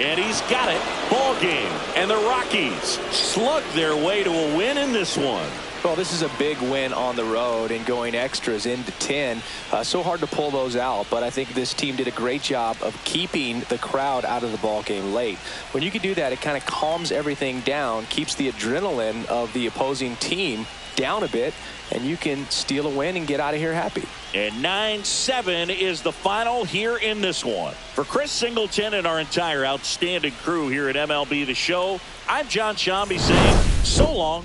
And he's got it. Ball game. And the Rockies slug their way to a win in this one. Well, this is a big win on the road and going extras into 10. So hard to pull those out, but I think this team did a great job of keeping the crowd out of the ball game late. When you can do that, it kind of calms everything down, keeps the adrenaline of the opposing team down a bit, and you can steal a win and get out of here happy. And 9-7 is the final here in this one. For Chris Singleton and our entire outstanding crew here at MLB The Show, I'm John Shambi saying so long.